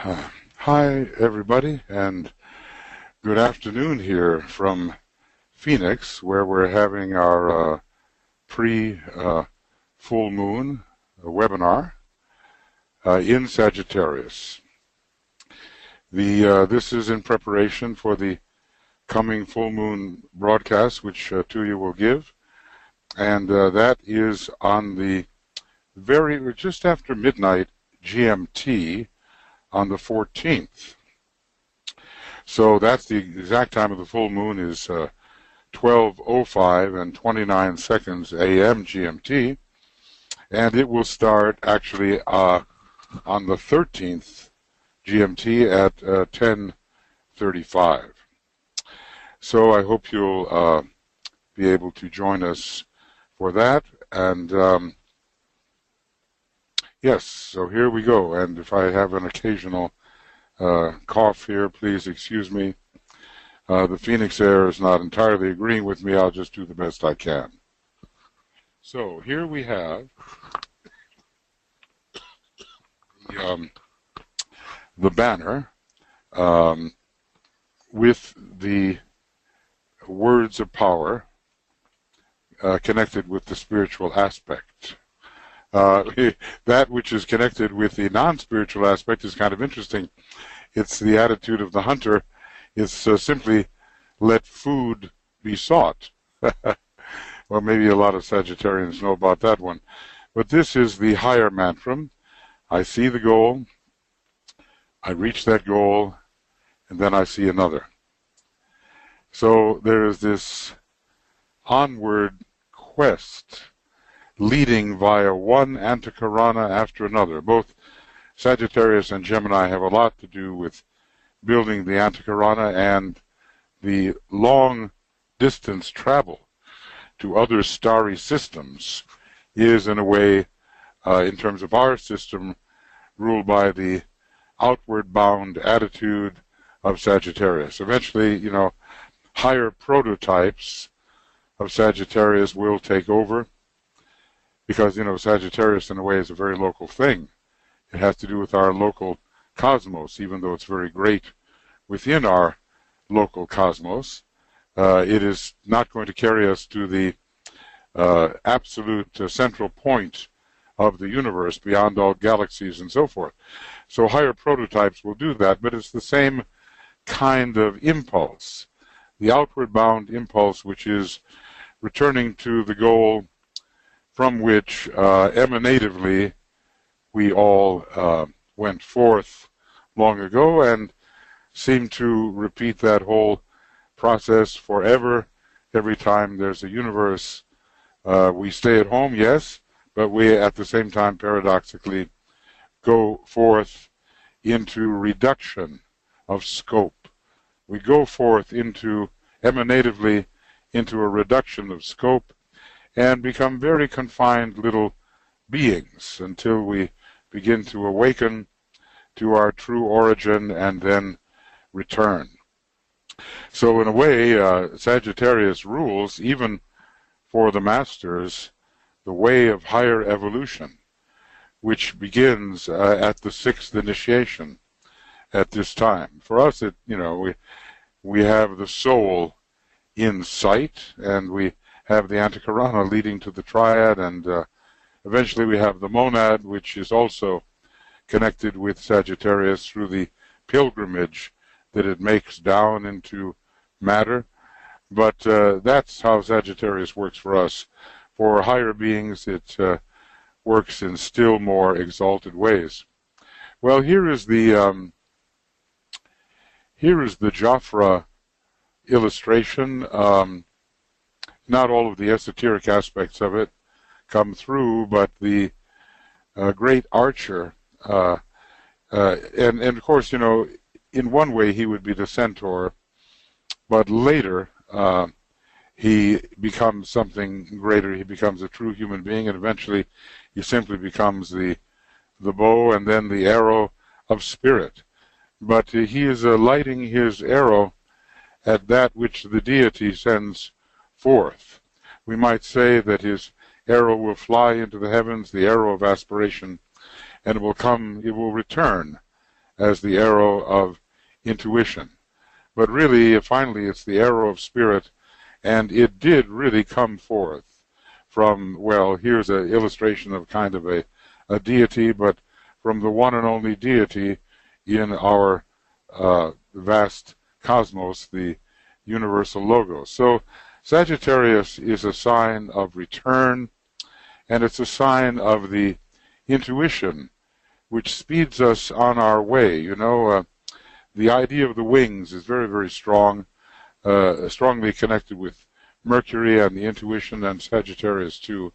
Hi, everybody, and good afternoon here from Phoenix, where we're having our pre-full moon webinar in Sagittarius. This is in preparation for the coming full moon broadcast, which Tuya will give, and that is on the just after midnight GMT on the 14th. So that's the exact time of the full moon is 12:05 and 29 seconds AM GMT, and it will start actually on the 13th GMT at 10:35. So I hope you'll be able to join us for that. And yes, so here we go. And if I have an occasional cough here, please excuse me. The Phoenix air is not entirely agreeing with me. I'll just do the best I can. So here we have the banner with the words of power connected with the spiritual aspect. That which is connected with the non-spiritual aspect is kind of interesting. It's the attitude of the hunter. It's simply let food be sought. Well, maybe a lot of Sagittarians know about that one. But this is the higher mantram. I see the goal, I reach that goal, and then I see another. So there is this onward quest leading via one antikarana after another. Both Sagittarius and Gemini have a lot to do with building the antikarana, and the long distance travel to other starry systems is, in a way, in terms of our system, ruled by the outward bound attitude of Sagittarius. Eventually, higher prototypes of Sagittarius will take over, because, Sagittarius, in a way, is a very local thing. It has to do with our local cosmos, even though it's very great within our local cosmos. It is not going to carry us to the absolute central point of the universe, beyond all galaxies and so forth. So higher prototypes will do that, but it's the same kind of impulse, the outward bound impulse, which is returning to the goal from which emanatively we all went forth long ago, and seem to repeat that whole process forever. Every time there's a universe, we stay at home, yes, but we at the same time paradoxically go forth into reduction of scope. We go forth emanatively into a reduction of scope, and become very confined little beings until we begin to awaken to our true origin and then return. So in a way, Sagittarius rules, even for the masters, the way of higher evolution, which begins at the sixth initiation at this time. For us, we have the soul in sight, and we have the antikarana leading to the triad, and eventually we have the monad, which is also connected with Sagittarius through the pilgrimage that it makes down into matter. But that's how Sagittarius works for us. For higher beings, it works in still more exalted ways. Well, here is the Jafra illustration. Not all of the esoteric aspects of it come through, but the great archer, and of course, in one way he would be the centaur, but later he becomes something greater. He becomes a true human being, and eventually he simply becomes the bow and then the arrow of spirit. But he is lighting his arrow at that which the deity sends forth. We might say that his arrow will fly into the heavens, the arrow of aspiration, and it will return as the arrow of intuition. But really, finally, it's the arrow of spirit, and it did really come forth from, well, here's an illustration of kind of a deity, but from the one and only deity in our vast cosmos, the universal logos. So Sagittarius is a sign of return, and it's a sign of the intuition which speeds us on our way. You know, the idea of the wings is very, very strong, strongly connected with Mercury and the intuition, and Sagittarius too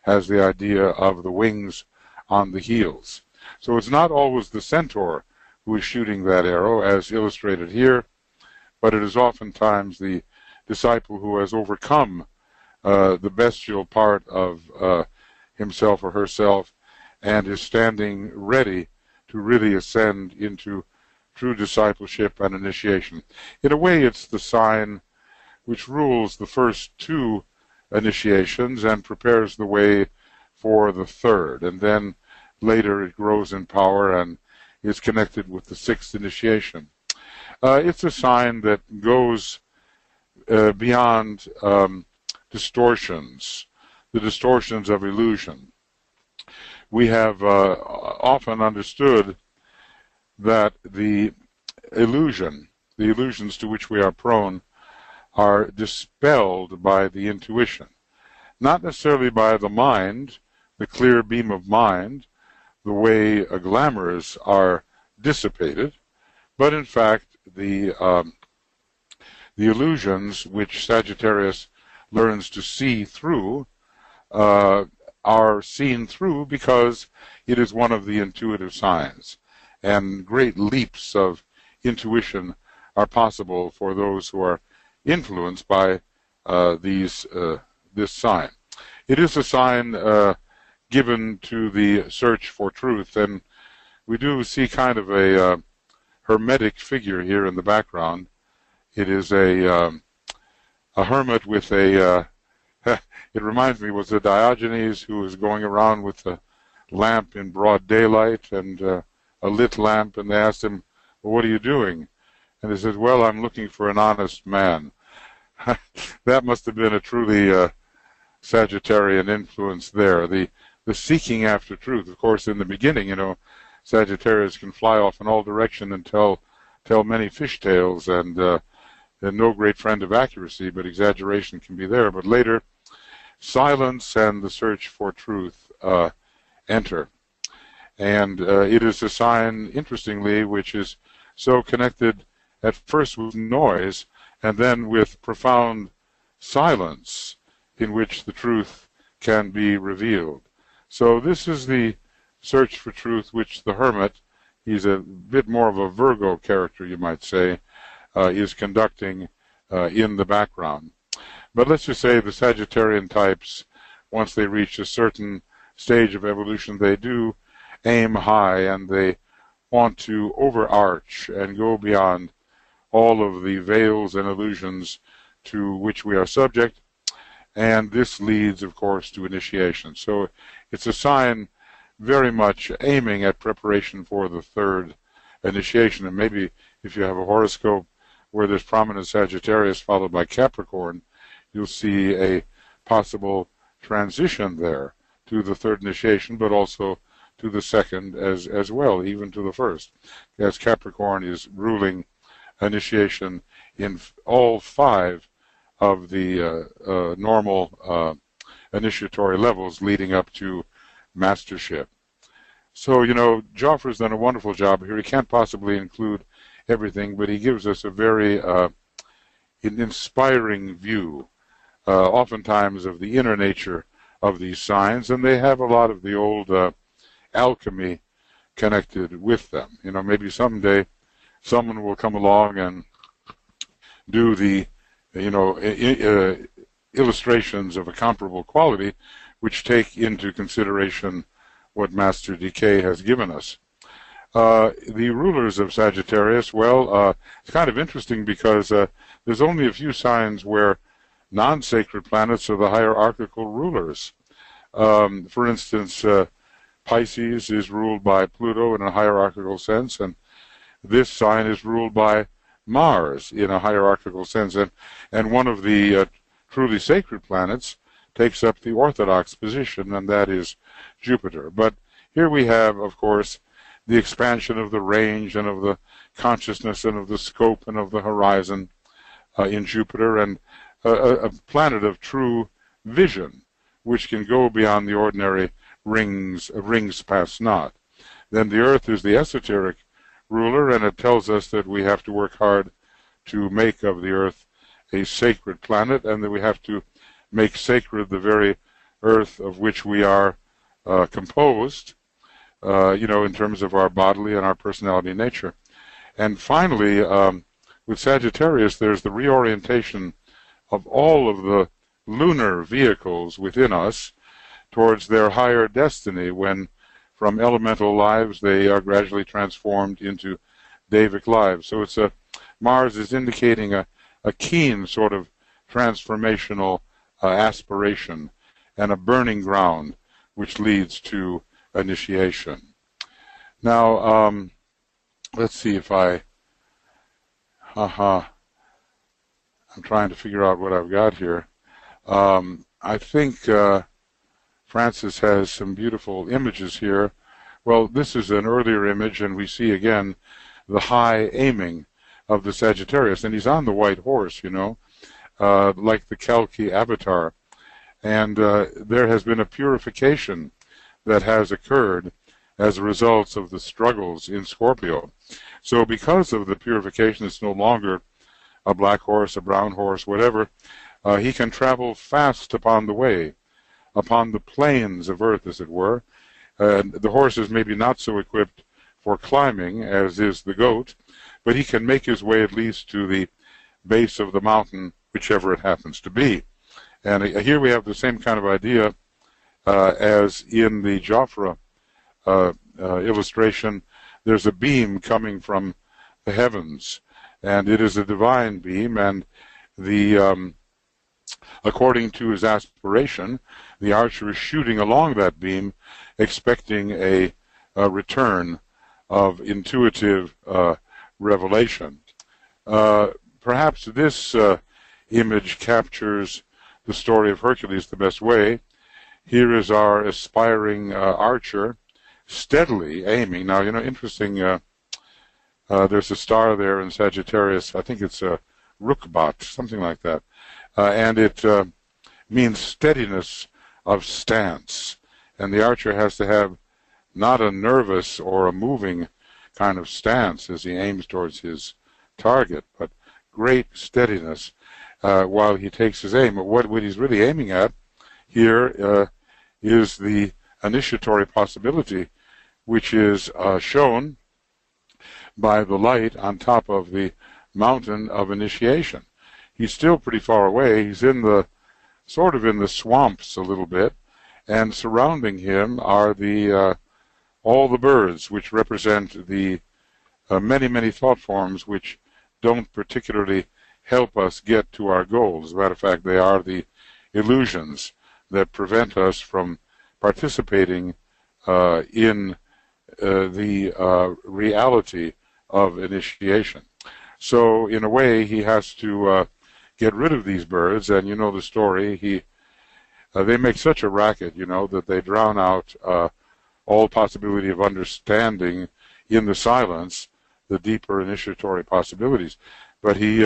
has the idea of the wings on the heels. So it's not always the centaur who is shooting that arrow, as illustrated here, but it is oftentimes the disciple who has overcome the bestial part of himself or herself and is standing ready to really ascend into true discipleship and initiation. In a way, it's the sign which rules the first two initiations and prepares the way for the third, and then later it grows in power and is connected with the sixth initiation. It's a sign that goes beyond distortions, the distortions of illusion. We have often understood that the illusions to which we are prone, are dispelled by the intuition, not necessarily by the mind, the clear beam of mind, the way glamours are dissipated, but in fact the illusions which Sagittarius learns to see through are seen through because it is one of the intuitive signs, and great leaps of intuition are possible for those who are influenced by this sign. It is a sign given to the search for truth, and we do see kind of a hermetic figure here in the background. It is a hermit with a it reminds me, was it Diogenes who was going around with a lamp in broad daylight, and a lit lamp, and they asked him, well, what are you doing? And he said, well, I'm looking for an honest man. That must have been a truly Sagittarian influence there. The seeking after truth. Of course, in the beginning, you know, Sagittarius can fly off in all direction and tell many fish tales, and they're no great friend of accuracy, but exaggeration can be there. But later, silence and the search for truth enter. And it is a sign, interestingly, which is so connected at first with noise and then with profound silence in which the truth can be revealed. So this is the search for truth which the hermit, he's a bit more of a Virgo character, you might say, is conducting in the background. But let's just say the Sagittarian types, once they reach a certain stage of evolution, they do aim high, and they want to overarch and go beyond all of the veils and illusions to which we are subject, and this leads, of course, to initiation. So it's a sign very much aiming at preparation for the third initiation. And maybe if you have a horoscope where there's prominent Sagittarius followed by Capricorn, you'll see a possible transition there to the third initiation, but also to the second as well, even to the first, as Capricorn is ruling initiation in all 5 of the normal initiatory levels leading up to mastership. So, you know, Joffre's done a wonderful job here. He can't possibly include everything, but he gives us a very inspiring view, oftentimes, of the inner nature of these signs, and they have a lot of the old alchemy connected with them. You know, maybe someday someone will come along and do the, you know, illustrations of a comparable quality, which take into consideration what Master Decay has given us. The rulers of Sagittarius, well, it's kind of interesting because there's only a few signs where non-sacred planets are the hierarchical rulers. For instance, Pisces is ruled by Pluto in a hierarchical sense, and this sign is ruled by Mars in a hierarchical sense, and one of the truly sacred planets takes up the orthodox position, and that is Jupiter. But here we have, of course, the expansion of the range and of the consciousness and of the scope and of the horizon in Jupiter, and a planet of true vision, which can go beyond the ordinary rings pass not. Then the Earth is the esoteric ruler, and it tells us that we have to work hard to make of the Earth a sacred planet, and that we have to make sacred the very Earth of which we are composed, in terms of our bodily and our personality nature. And finally, with Sagittarius, there's the reorientation of all of the lunar vehicles within us towards their higher destiny, when from elemental lives they are gradually transformed into Davic lives. So Mars is indicating a keen sort of transformational aspiration and a burning ground which leads to initiation. Now, let's see if I'm trying to figure out what I've got here. I think Francis has some beautiful images here. Well, this is an earlier image, and we see again the high aiming of the Sagittarius, and he's on the white horse, like the Kalki avatar. And there has been a purification that has occurred as a result of the struggles in Scorpio. So because of the purification, it's no longer a black horse, a brown horse, whatever. He can travel fast upon the way, upon the plains of Earth, as it were. The horse is maybe not so equipped for climbing as is the goat, but he can make his way at least to the base of the mountain, whichever it happens to be. And here we have the same kind of idea as in the Jafra illustration. There's a beam coming from the heavens, and it is a divine beam, and the according to his aspiration, the archer is shooting along that beam, expecting a return of intuitive revelation. Perhaps this image captures the story of Hercules the best way. Here is our aspiring archer steadily aiming. Now, interesting, there's a star there in Sagittarius. I think it's a Rukbat, something like that. And it means steadiness of stance. And the archer has to have not a nervous or a moving kind of stance as he aims towards his target, but great steadiness while he takes his aim. But what he's really aiming at here is the initiatory possibility, which is shown by the light on top of the mountain of initiation. He's still pretty far away. He's in the sort of in the swamps a little bit, and surrounding him are the all the birds, which represent the many thought forms which don't particularly help us get to our goals. As a matter of fact, they are the illusions that prevent us from participating in the reality of initiation. So in a way, he has to get rid of these birds, and you know the story. They make such a racket, that they drown out all possibility of understanding in the silence the deeper initiatory possibilities. But he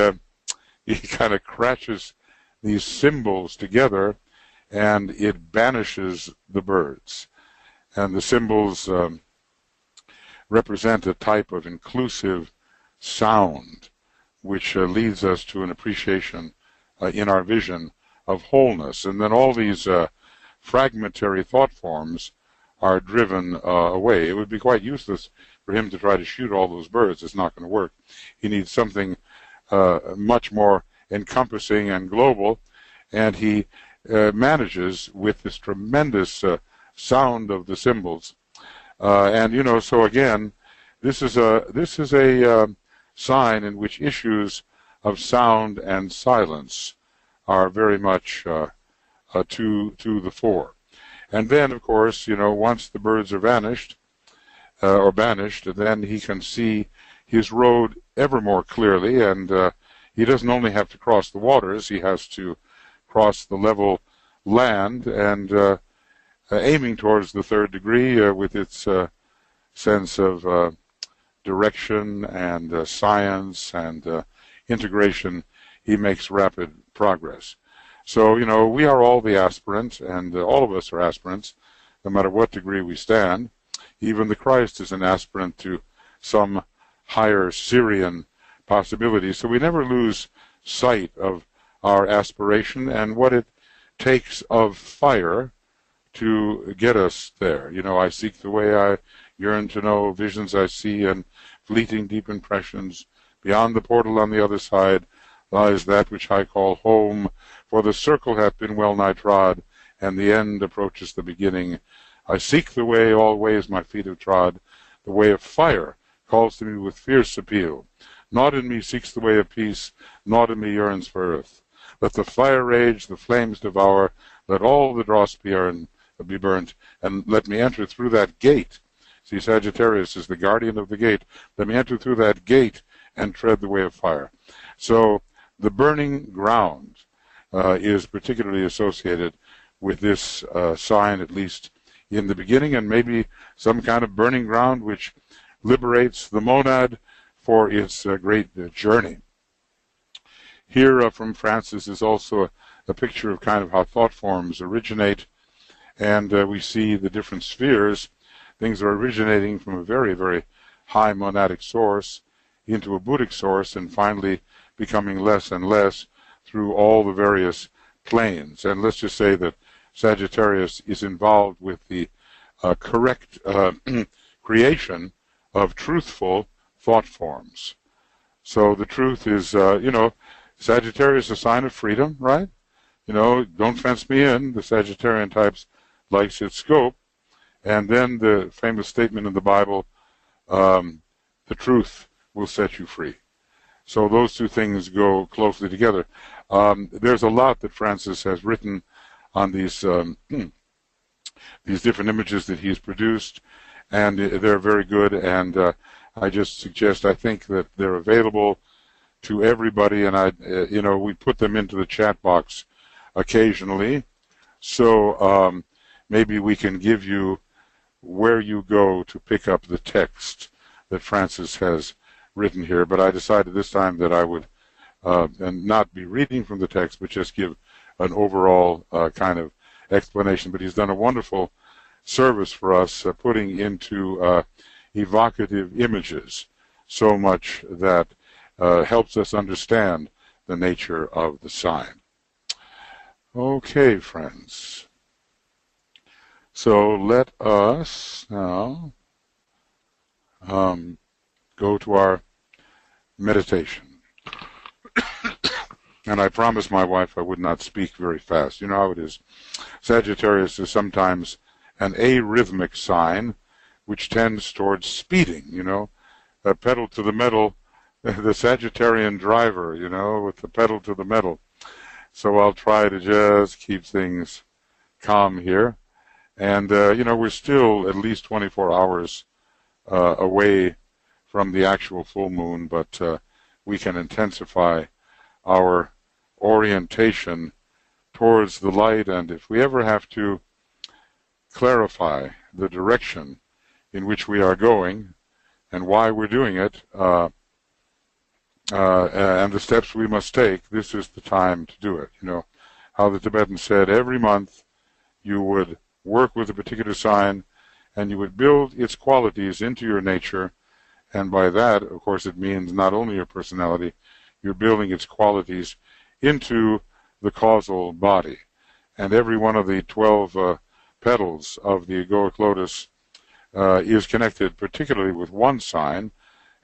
kind of crashes these symbols together, and it banishes the birds. And the symbols represent a type of inclusive sound, which leads us to an appreciation in our vision of wholeness. And then all these fragmentary thought forms are driven away. It would be quite useless for him to try to shoot all those birds. It's not going to work. He needs something much more encompassing and global, and he manages with this tremendous sound of the symbols. And so again, this is a sign in which issues of sound and silence are very much to the fore. And then, of course, once the birds are vanished or banished, then he can see his road ever more clearly, and he doesn't only have to cross the waters, he has to cross the level land, and aiming towards the third degree with its sense of direction and science and integration, he makes rapid progress. So, we are all the aspirants, and all of us are aspirants, no matter what degree we stand. Even the Christ is an aspirant to some higher Syrian possibility. So we never lose sight of our aspiration and what it takes of fire to get us there. I seek the way I yearn to know, visions I see, and fleeting deep impressions. Beyond the portal on the other side lies that which I call home, for the circle hath been well nigh trod, and the end approaches the beginning. I seek the way, all ways my feet have trod. The way of fire calls to me with fierce appeal. Naught in me seeks the way of peace, naught in me yearns for earth. Let the fire rage, the flames devour, let all the dross be burnt, and let me enter through that gate. See, Sagittarius is the guardian of the gate. Let me enter through that gate and tread the way of fire. So the burning ground is particularly associated with this sign, at least in the beginning, and maybe some kind of burning ground which liberates the monad for its great journey. Here from Francis is also a picture of kind of how thought forms originate, and we see the different spheres. Things are originating from a very, very high monadic source into a Buddhic source, and finally becoming less and less through all the various planes. And let's just say that Sagittarius is involved with the correct creation of truthful thought forms. So the truth is, Sagittarius is a sign of freedom, right? Don't fence me in. The Sagittarian types likes its scope. And then the famous statement in the Bible, the truth will set you free. So those two things go closely together. There's a lot that Francis has written on these different images that he's produced, and they're very good, and I just suggest, I think that they're available to everybody, and we put them into the chat box occasionally, so maybe we can give you where you go to pick up the text that Francis has written here, but I decided this time that I would and not be reading from the text, but just give an overall kind of explanation. But he's done a wonderful service for us, putting into evocative images so much that helps us understand the nature of the sign. Okay, friends. So let us now go to our meditation. And I promised my wife I would not speak very fast. You know how it is. Sagittarius is sometimes an arrhythmic sign, which tends towards speeding, a pedal to the metal, the Sagittarian driver, with the pedal to the metal. So I'll try to just keep things calm here. And, we're still at least 24 hours away from the actual full moon, but we can intensify our orientation towards the light, and if we ever have to clarify the direction in which we are going and why we're doing it, and the steps we must take, this is the time to do it. How the Tibetans said every month you would work with a particular sign and you would build its qualities into your nature, and by that, of course, it means not only your personality, you're building its qualities into the causal body. And every one of the 12 petals of the egoic lotus is connected particularly with one sign,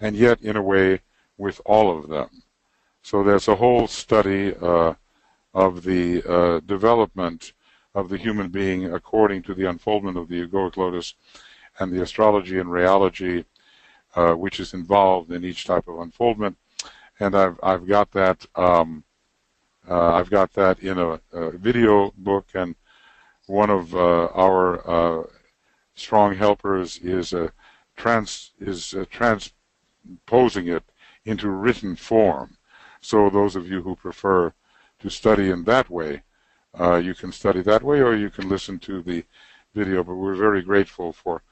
and yet in a way with all of them. So there's a whole study of the development of the human being according to the unfoldment of the egoic lotus and the astrology and rheology which is involved in each type of unfoldment. And I've got that in a video book, and one of our strong helpers is translating posing it into written form. So those of you who prefer to study in that way, you can study that way, or you can listen to the video. But we're very grateful for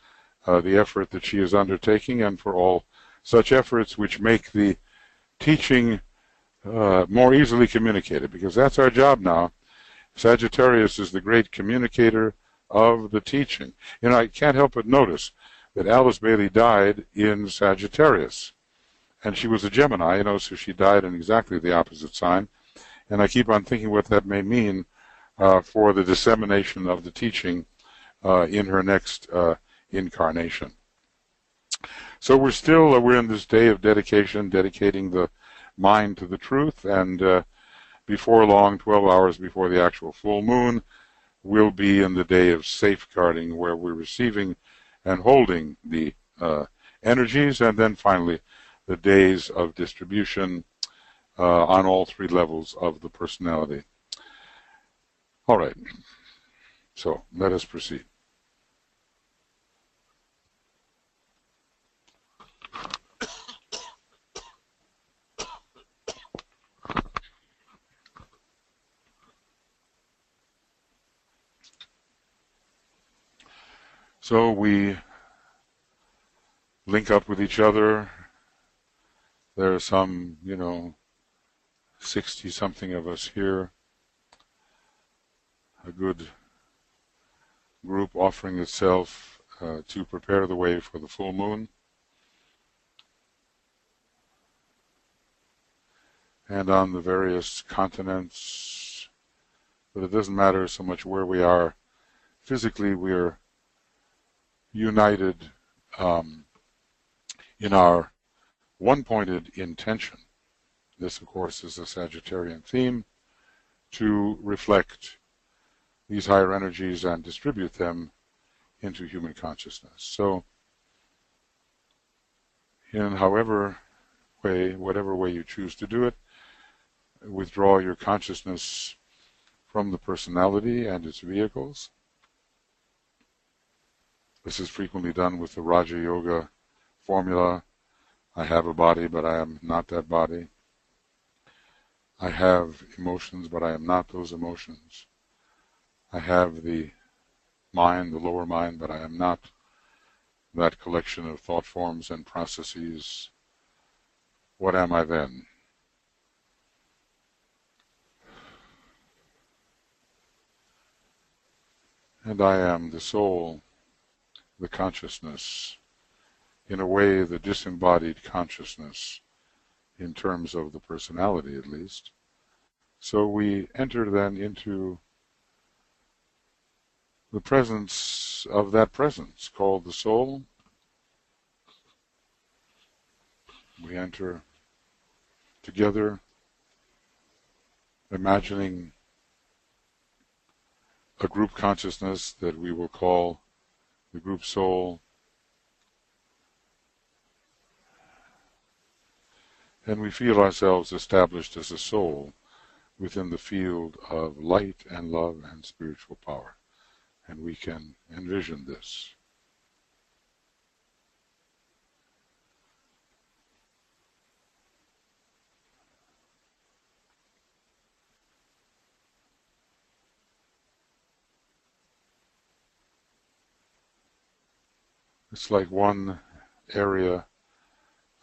the effort that she is undertaking, and for all such efforts which make the teaching more easily communicated, because that's our job now. Sagittarius is the great communicator of the teaching. You know, I can't help but notice that Alice Bailey died in Sagittarius, and she was a Gemini, you know, so she died in exactly the opposite sign. And I keep on thinking what that may mean for the dissemination of the teaching in her next incarnation. So we're in this day of dedication, dedicating the mind to the truth, and before long, 12 hours before the actual full moon, we'll be in the day of safeguarding, where we're receiving and holding the energies, and then finally the days of distribution on all three levels of the personality. All right, so let us proceed. So we link up with each other. There are some, 60-something of us here. A good group offering itself to prepare the way for the full moon. And on the various continents, but it doesn't matter so much where we are. Physically, we're united in our one-pointed intention. This, of course, is a Sagittarian theme, to reflect these higher energies and distribute them into human consciousness. So, in whatever way you choose to do it, withdraw your consciousness from the personality and its vehicles. This is frequently done with the Raja Yoga formula. I have a body, but I am not that body. I have emotions, but I am not those emotions. I have the mind, the lower mind, but I am not that collection of thought forms and processes. What am I then? And I am the soul, the consciousness, in a way the disembodied consciousness, in terms of the personality at least. So we enter then into the presence of that presence called the soul. We enter together, imagining a group consciousness that we will call the group soul. And we feel ourselves established as a soul within the field of light and love and spiritual power. And we can envision this. It's like one area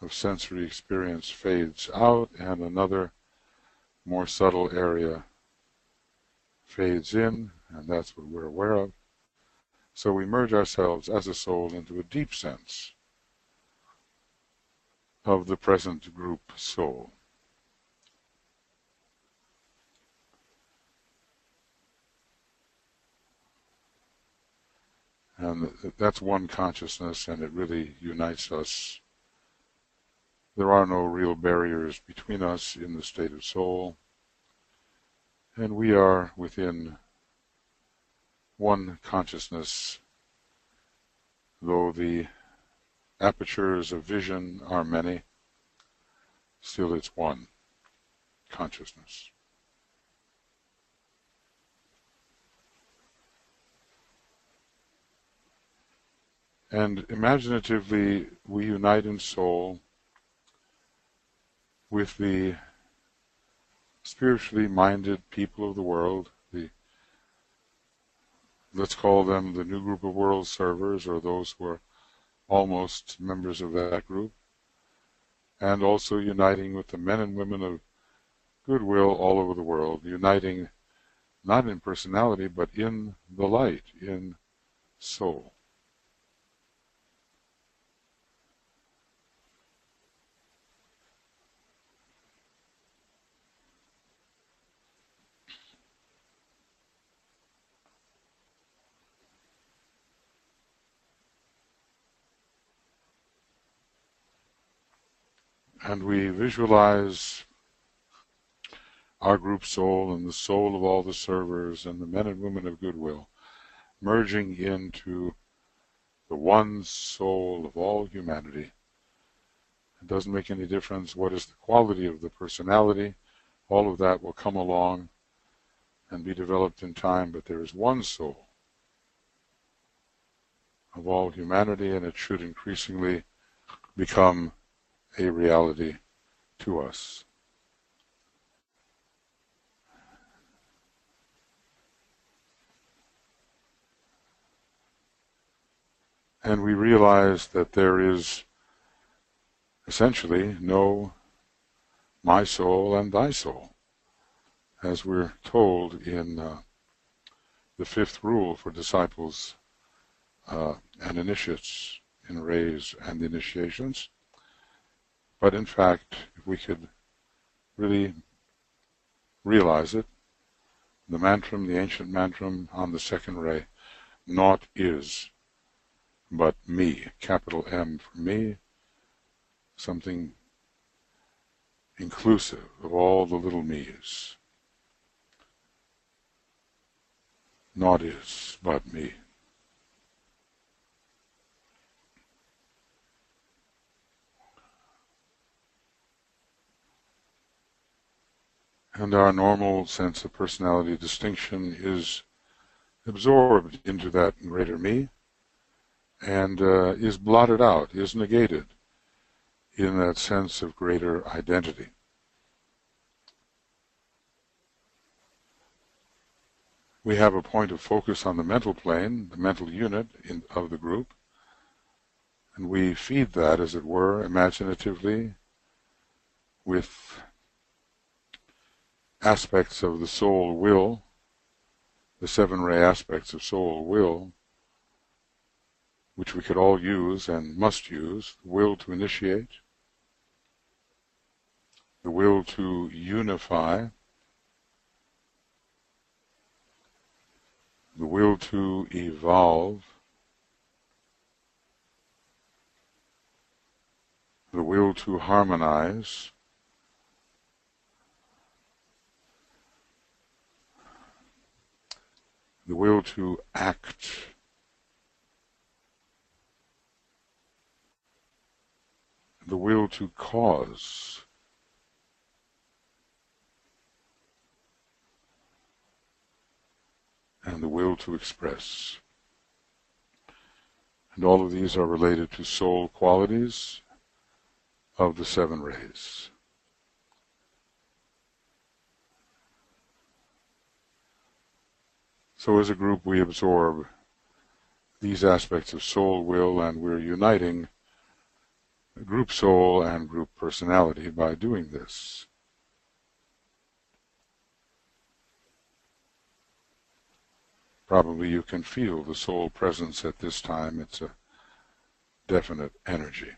of sensory experience fades out and another more subtle area fades in, and that's what we're aware of. So we merge ourselves as a soul into a deep sense of the present group soul. And that's one consciousness, and it really unites us. There are no real barriers between us in the state of soul, and we are within one consciousness, though the apertures of vision are many, still it's one consciousness. And imaginatively, we unite in soul, with the spiritually minded people of the world, let's call them the new group of world servers, or those who are almost members of that group, and also uniting with the men and women of goodwill all over the world, uniting not in personality but in the light, in soul. And we visualize our group soul and the soul of all the servers and the men and women of goodwill merging into the one soul of all humanity. It doesn't make any difference what is the quality of the personality. All of that will come along and be developed in time, but there is one soul of all humanity, and it should increasingly become a reality to us. And we realize that there is essentially no my soul and thy soul, as we're told in the fifth rule for disciples and initiates in rays and initiations. But in fact, if we could really realize it, the mantram, the ancient mantram on the second ray, naught is but me, capital M for me, something inclusive of all the little me's. Naught is but me. And our normal sense of personality distinction is absorbed into that greater me, and is blotted out, is negated in that sense of greater identity. We have a point of focus on the mental plane, the mental unit of the group, and we feed that, as it were, imaginatively with aspects of the soul will, the seven-ray aspects of soul will, which we could all use and must use: the will to initiate, the will to unify, the will to evolve, the will to harmonize, the will to act, the will to cause, and the will to express. And all of these are related to soul qualities of the seven rays. So as a group we absorb these aspects of soul will, and we're uniting group soul and group personality by doing this. Probably you can feel the soul presence at this time. It's a definite energy.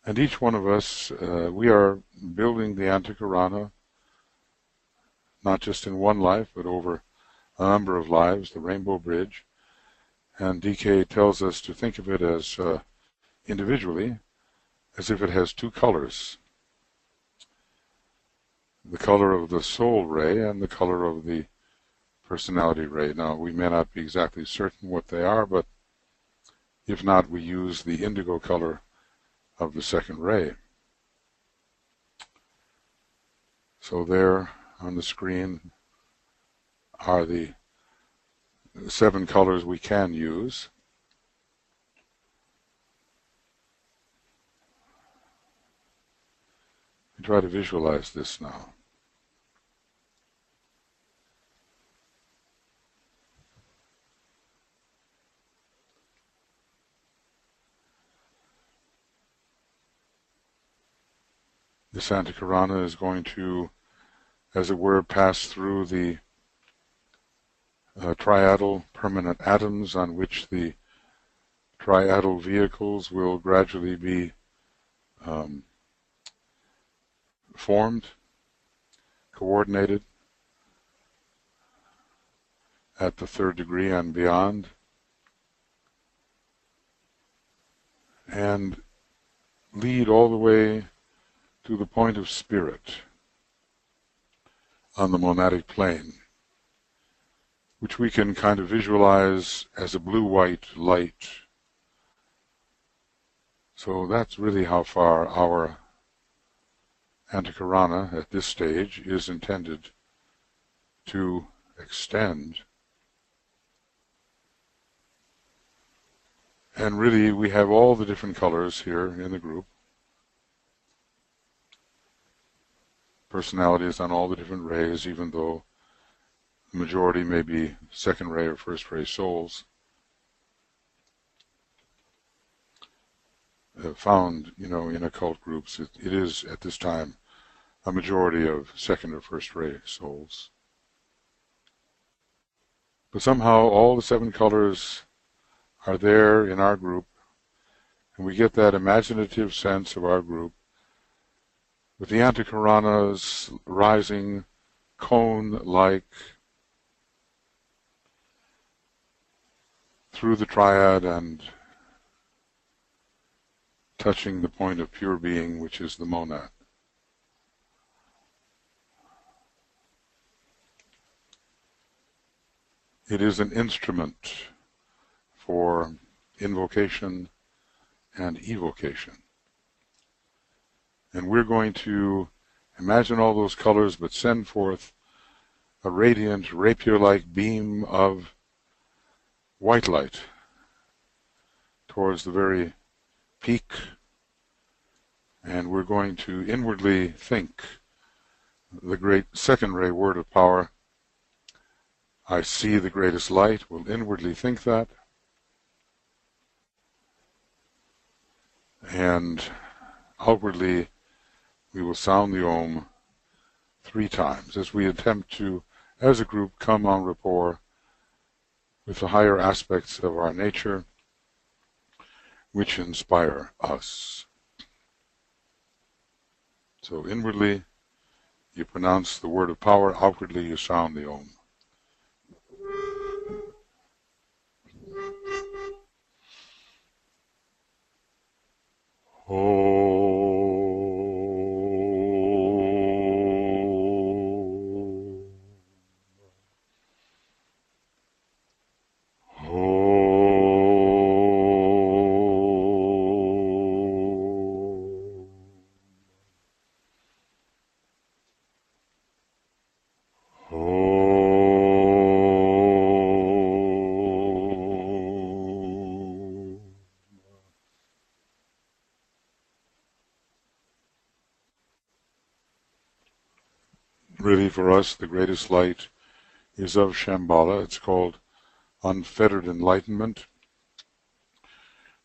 And each one of us, we are building the Antakarana, not just in one life, but over a number of lives, the Rainbow Bridge. And DK tells us to think of it as individually, as if it has two colors: the color of the soul ray and the color of the personality ray. Now, we may not be exactly certain what they are, but if not, we use the indigo color of the second ray. So there on the screen are the seven colors we can use. Try to visualize this now. This Antikarana is going to, as it were, pass through the triadal permanent atoms on which the triadal vehicles will gradually be formed, coordinated at the third degree and beyond, and lead all the way to the point of spirit on the monadic plane, which we can kind of visualize as a blue-white light. So that's really how far our Antikarana at this stage is intended to extend. And really we have all the different colors here in the group. Personalities on all the different rays, even though the majority may be second ray or first ray souls. Found, in occult groups, it is at this time a majority of second or first ray souls. But somehow all the 7 colors are there in our group, and we get that imaginative sense of our group with the Antikaranas rising cone-like through the triad and touching the point of pure being, which is the monad. It is an instrument for invocation and evocation. And we're going to imagine all those colors, but send forth a radiant, rapier-like beam of white light towards the very peak. And we're going to inwardly think the great second ray word of power. I see the greatest light. We'll inwardly think that. And outwardly, we will sound the Om 3 times as we attempt to, as a group, come en rapport with the higher aspects of our nature which inspire us. So inwardly, you pronounce the word of power. Outwardly, you sound the Om. Really, for us, the greatest light is of Shambhala. It's called unfettered enlightenment.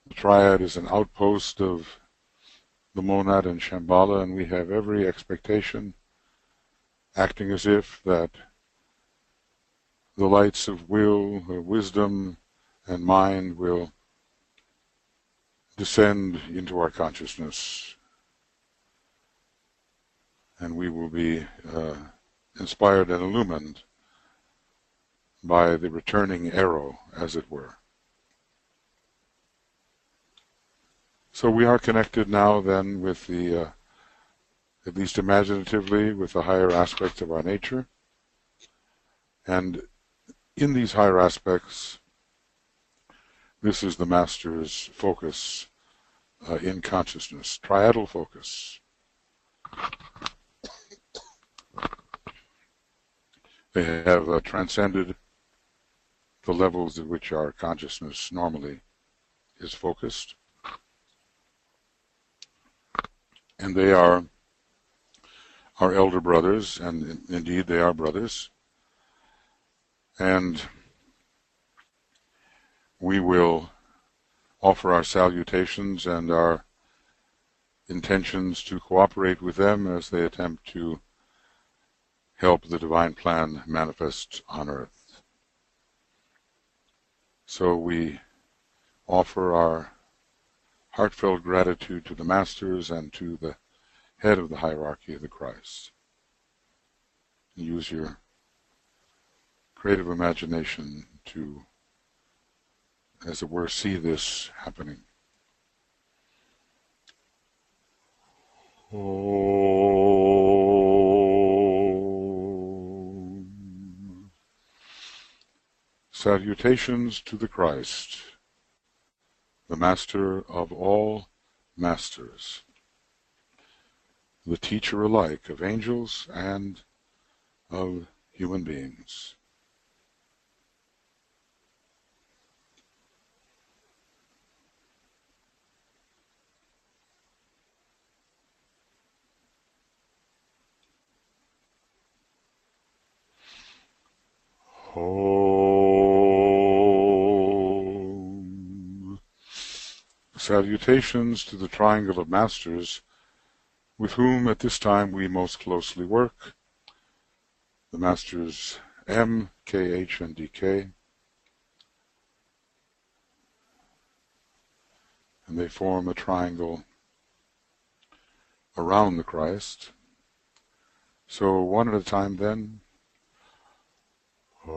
The triad is an outpost of the monad and Shambhala, and we have every expectation, acting as if, that the lights of will, wisdom, and mind will descend into our consciousness, and we will be inspired and illumined by the returning arrow, as it were. So we are connected now then with the, at least imaginatively, with the higher aspects of our nature. And in these higher aspects, this is the Master's focus in consciousness, triadal focus. They have transcended the levels at which our consciousness normally is focused. And they are our elder brothers, and indeed they are brothers, and we will offer our salutations and our intentions to cooperate with them as they attempt to help the divine plan manifest on earth. So we offer our heartfelt gratitude to the Masters and to the head of the hierarchy of the Christ. Use your creative imagination to, as it were, see this happening. Om. Salutations to the Christ, the Master of all Masters, the teacher alike of angels and of human beings. Om. Salutations to the triangle of masters with whom at this time we most closely work, the Masters M, KH, and DK, and they form a triangle around the Christ. So one at a time then. Om.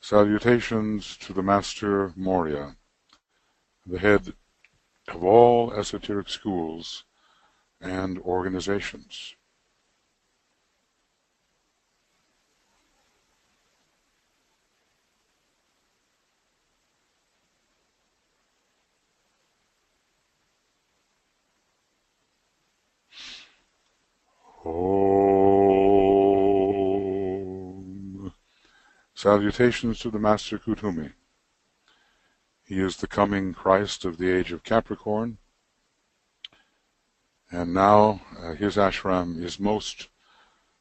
Salutations to the Master Moria, the head of all esoteric schools and organizations. Om. Salutations to the Master Kutumi. He is the coming Christ of the age of Capricorn, and now his ashram is most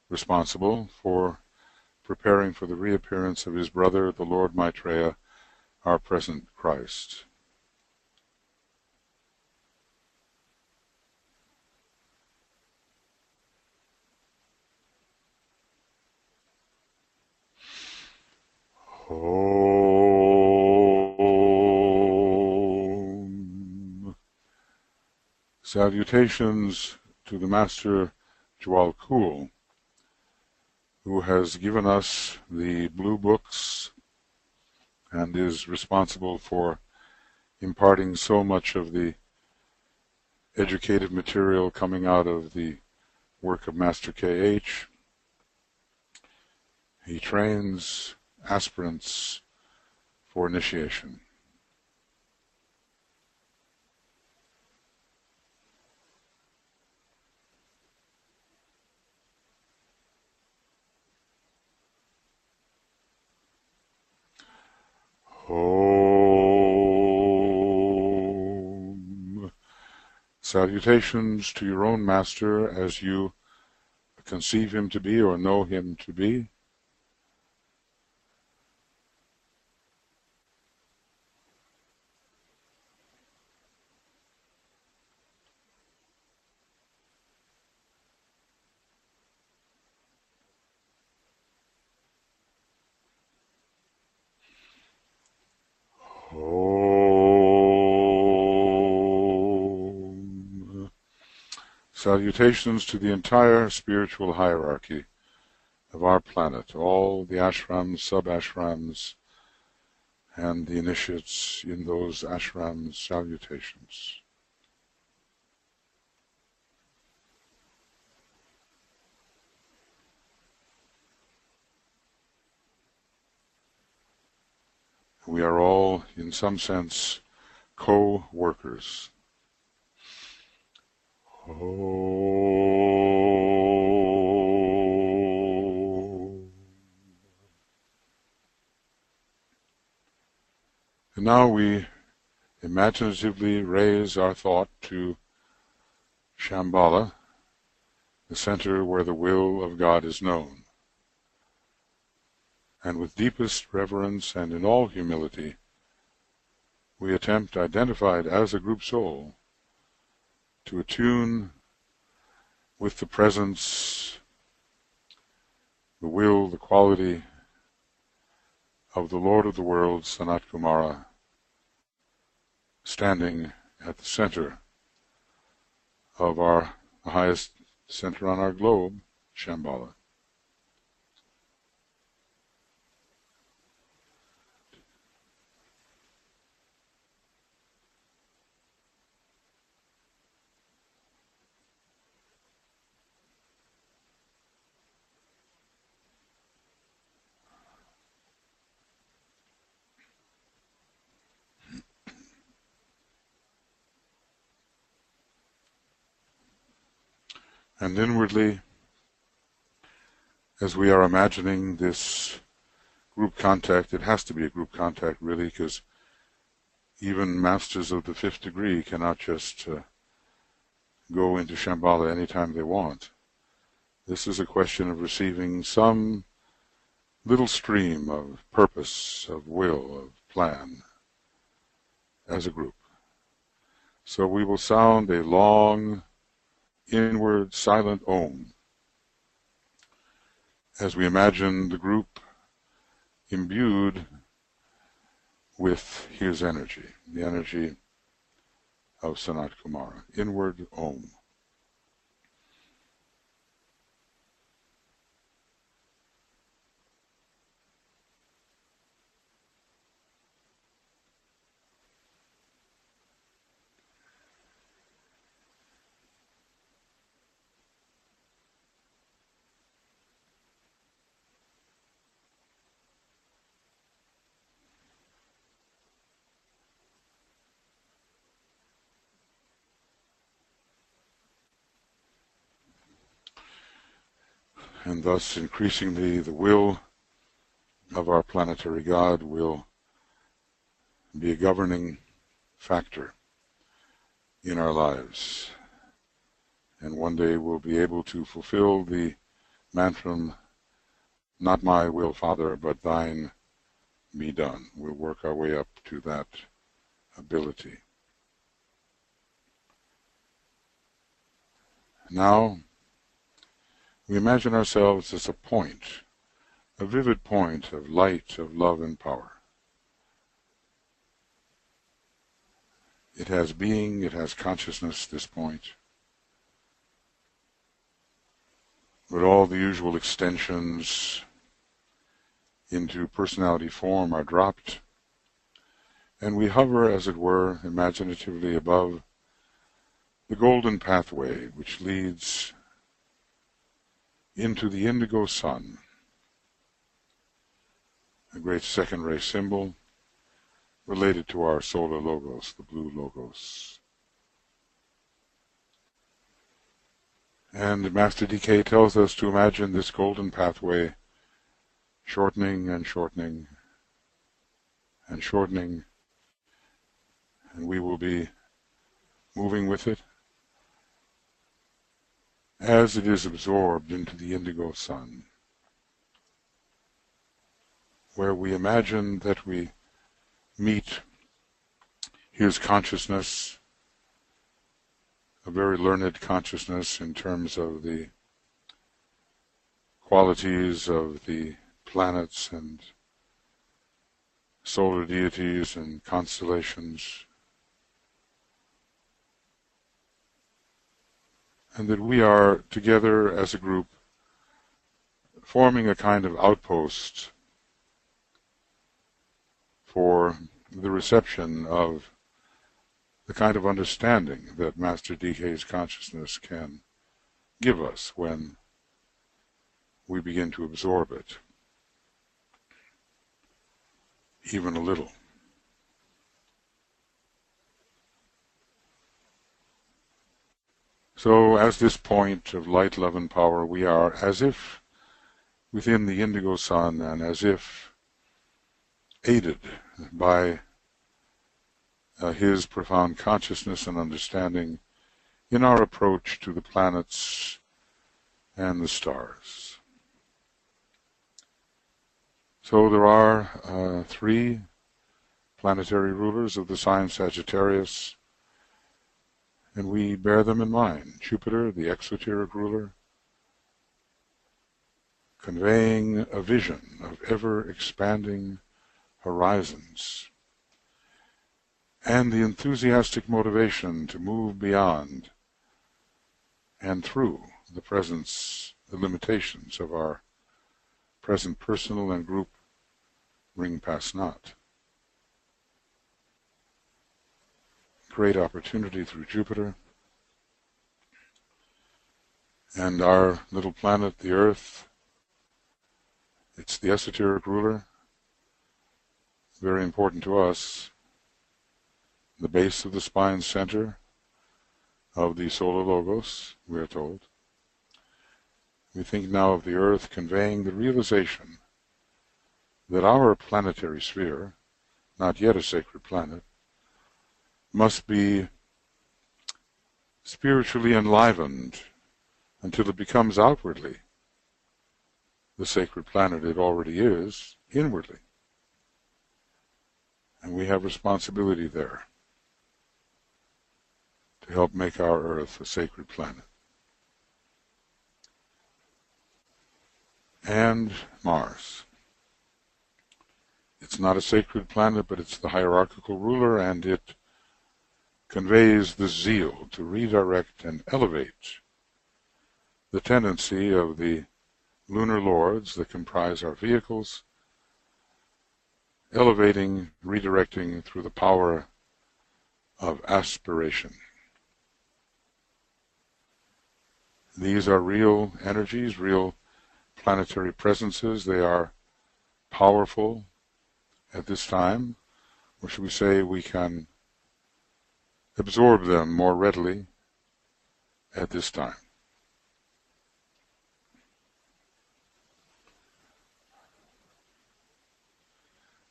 responsible for preparing for the reappearance of his brother, the Lord Maitreya, our present Christ. Om. Salutations to the Master Jwal Kul, who has given us the blue books and is responsible for imparting so much of the educative material coming out of the work of Master KH. He trains aspirants for initiation. Om. Salutations to your own Master as you conceive him to be or know him to be. Om. Salutations to the entire spiritual hierarchy of our planet, all the ashrams, sub-ashrams, and the initiates in those ashrams. Salutations. We are all, in some sense, co-workers. Oh. And now we imaginatively raise our thought to Shambhala, the center where the will of God is known. And with deepest reverence and in all humility, we attempt, identified as a group soul, to attune with the presence, the will, the quality of the Lord of the world, Sanat Kumara, standing at the center of the highest center on our globe, Shambhala. And inwardly, as we are imagining this group contact, it has to be a group contact really, because even masters of the fifth degree cannot just go into Shambhala anytime they want. This is a question of receiving some little stream of purpose, of will, of plan, as a group. So we will sound a long, inward, silent Om as we imagine the group imbued with his energy, the energy of Sanat Kumara. Inward Om. And thus, increasingly, the will of our planetary God will be a governing factor in our lives. And one day we'll be able to fulfill the mantra, not my will, Father, but thine be done. We'll work our way up to that ability. Now, we imagine ourselves as a point, a vivid point of light, of love and power. It has being, it has consciousness, this point. But all the usual extensions into personality form are dropped, and we hover, as it were, imaginatively above the golden pathway which leads into the indigo sun, a great second-ray symbol related to our solar logos, the blue logos. And Master DK tells us to imagine this golden pathway shortening and shortening and shortening, and we will be moving with it as it is absorbed into the indigo sun, where we imagine that we meet his consciousness, a very learned consciousness in terms of the qualities of the planets and solar deities and constellations, and that we are together as a group forming a kind of outpost for the reception of the kind of understanding that Master DK's consciousness can give us when we begin to absorb it, even a little. So as this point of light, love and power, we are as if within the indigo sun, and as if aided by his profound consciousness and understanding in our approach to the planets and the stars. So there are 3 planetary rulers of the sign Sagittarius, and we bear them in mind. Jupiter, the exoteric ruler, conveying a vision of ever-expanding horizons, and the enthusiastic motivation to move beyond and through the limitations of our present personal and group ring pass not. Great opportunity through Jupiter, and our little planet, the Earth. It's the esoteric ruler, very important to us, the base of the spine center of the solar logos, we are told. We think now of the Earth conveying the realization that our planetary sphere, not yet a sacred planet, must be spiritually enlivened until it becomes outwardly the sacred planet it already is, inwardly. And we have responsibility there to help make our Earth a sacred planet. And Mars. It's not a sacred planet, but it's the hierarchical ruler, and it conveys the zeal to redirect and elevate the tendency of the lunar lords that comprise our vehicles, elevating, redirecting through the power of aspiration. These are real energies, real planetary presences. They are powerful at this time, or should we say we can absorb them more readily at this time.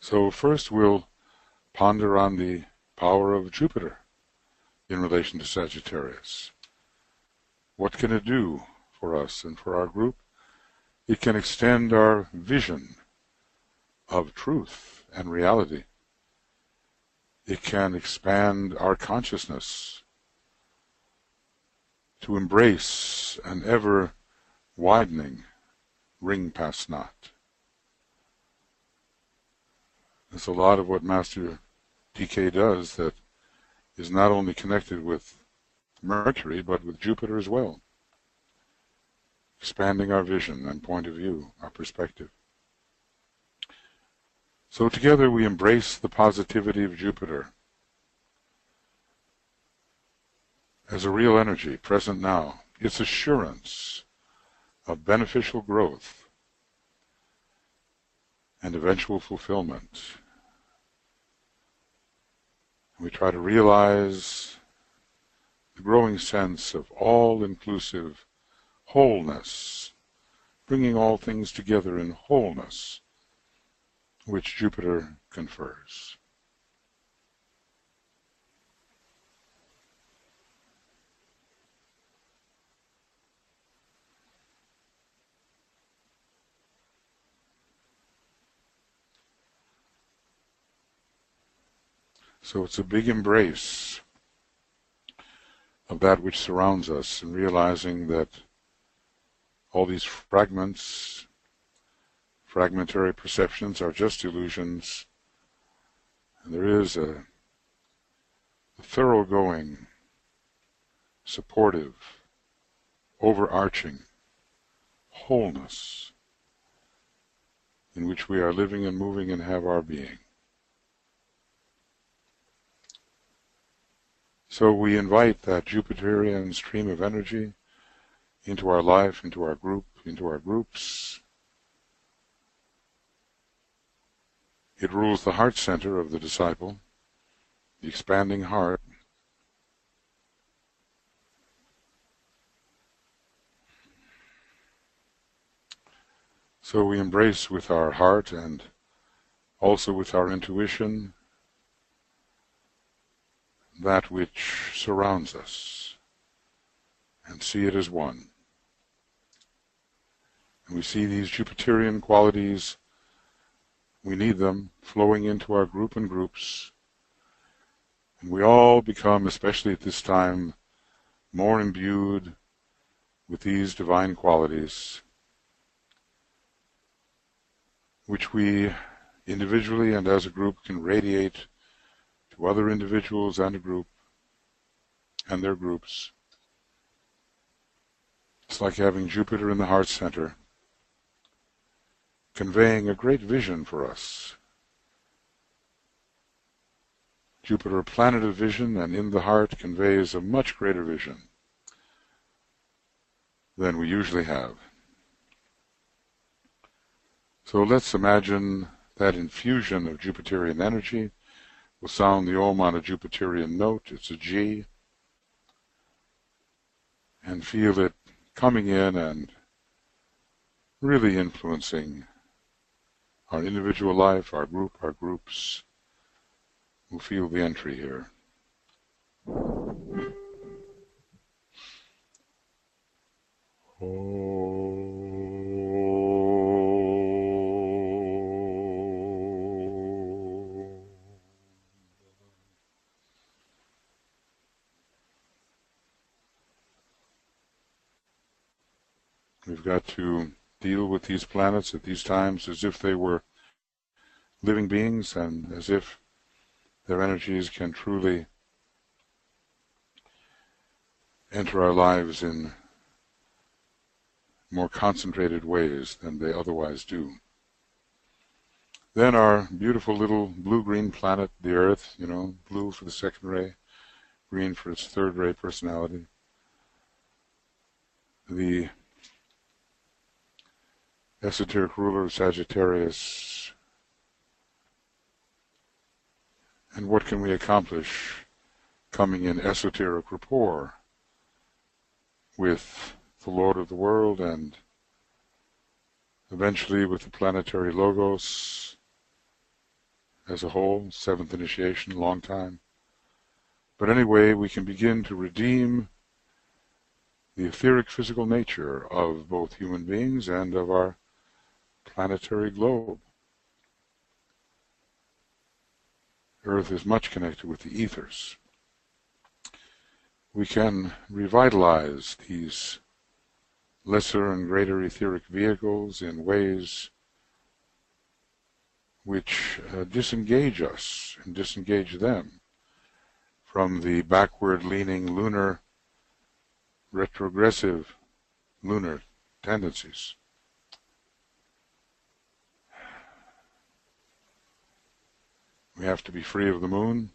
So first we'll ponder on the power of Jupiter in relation to Sagittarius. What can it do for us and for our group? It can extend our vision of truth and reality. It can expand our consciousness to embrace an ever-widening ring pass not. There's a lot of what Master DK does that is not only connected with Mercury, but with Jupiter as well. Expanding our vision and point of view, our perspective. So together we embrace the positivity of Jupiter as a real energy present now, its assurance of beneficial growth and eventual fulfillment. We try to realize the growing sense of all-inclusive wholeness, bringing all things together in wholeness, which Jupiter confers. So it's a big embrace of that which surrounds us, and realizing that all these fragments, fragmentary perceptions are just illusions, and there is a thoroughgoing, supportive, overarching wholeness in which we are living and moving and have our being. So we invite that Jupiterian stream of energy into our life, into our group, into our groups. It rules the heart center of the disciple, the expanding heart. So we embrace with our heart and also with our intuition that which surrounds us and see it as one. And we see these Jupiterian qualities, we need them, flowing into our group and groups. And we all become, especially at this time, more imbued with these divine qualities, which we individually and as a group can radiate to other individuals and a group and their groups. It's like having Jupiter in the heart center, conveying a great vision for us. Jupiter, a planet of vision, and in the heart conveys a much greater vision than we usually have. So let's imagine that infusion of Jupiterian energy. We'll sound the Om on a Jupiterian note, it's a G, and feel it coming in and really influencing our individual life, our group, our groups. We'll feel the entry here. We've got to deal with these planets at these times as if they were living beings and as if their energies can truly enter our lives in more concentrated ways than they otherwise do. Then our beautiful little blue-green planet, the Earth, blue for the second ray, green for its third ray personality. The esoteric ruler of Sagittarius. And what can we accomplish coming in esoteric rapport with the Lord of the world and eventually with the planetary logos as a whole, seventh initiation, long time. But anyway, we can begin to redeem the etheric physical nature of both human beings and of our planetary globe. Earth is much connected with the ethers. We can revitalize these lesser and greater etheric vehicles in ways which disengage us and disengage them from the backward-leaning lunar, retrogressive lunar tendencies. We have to be free of the moon,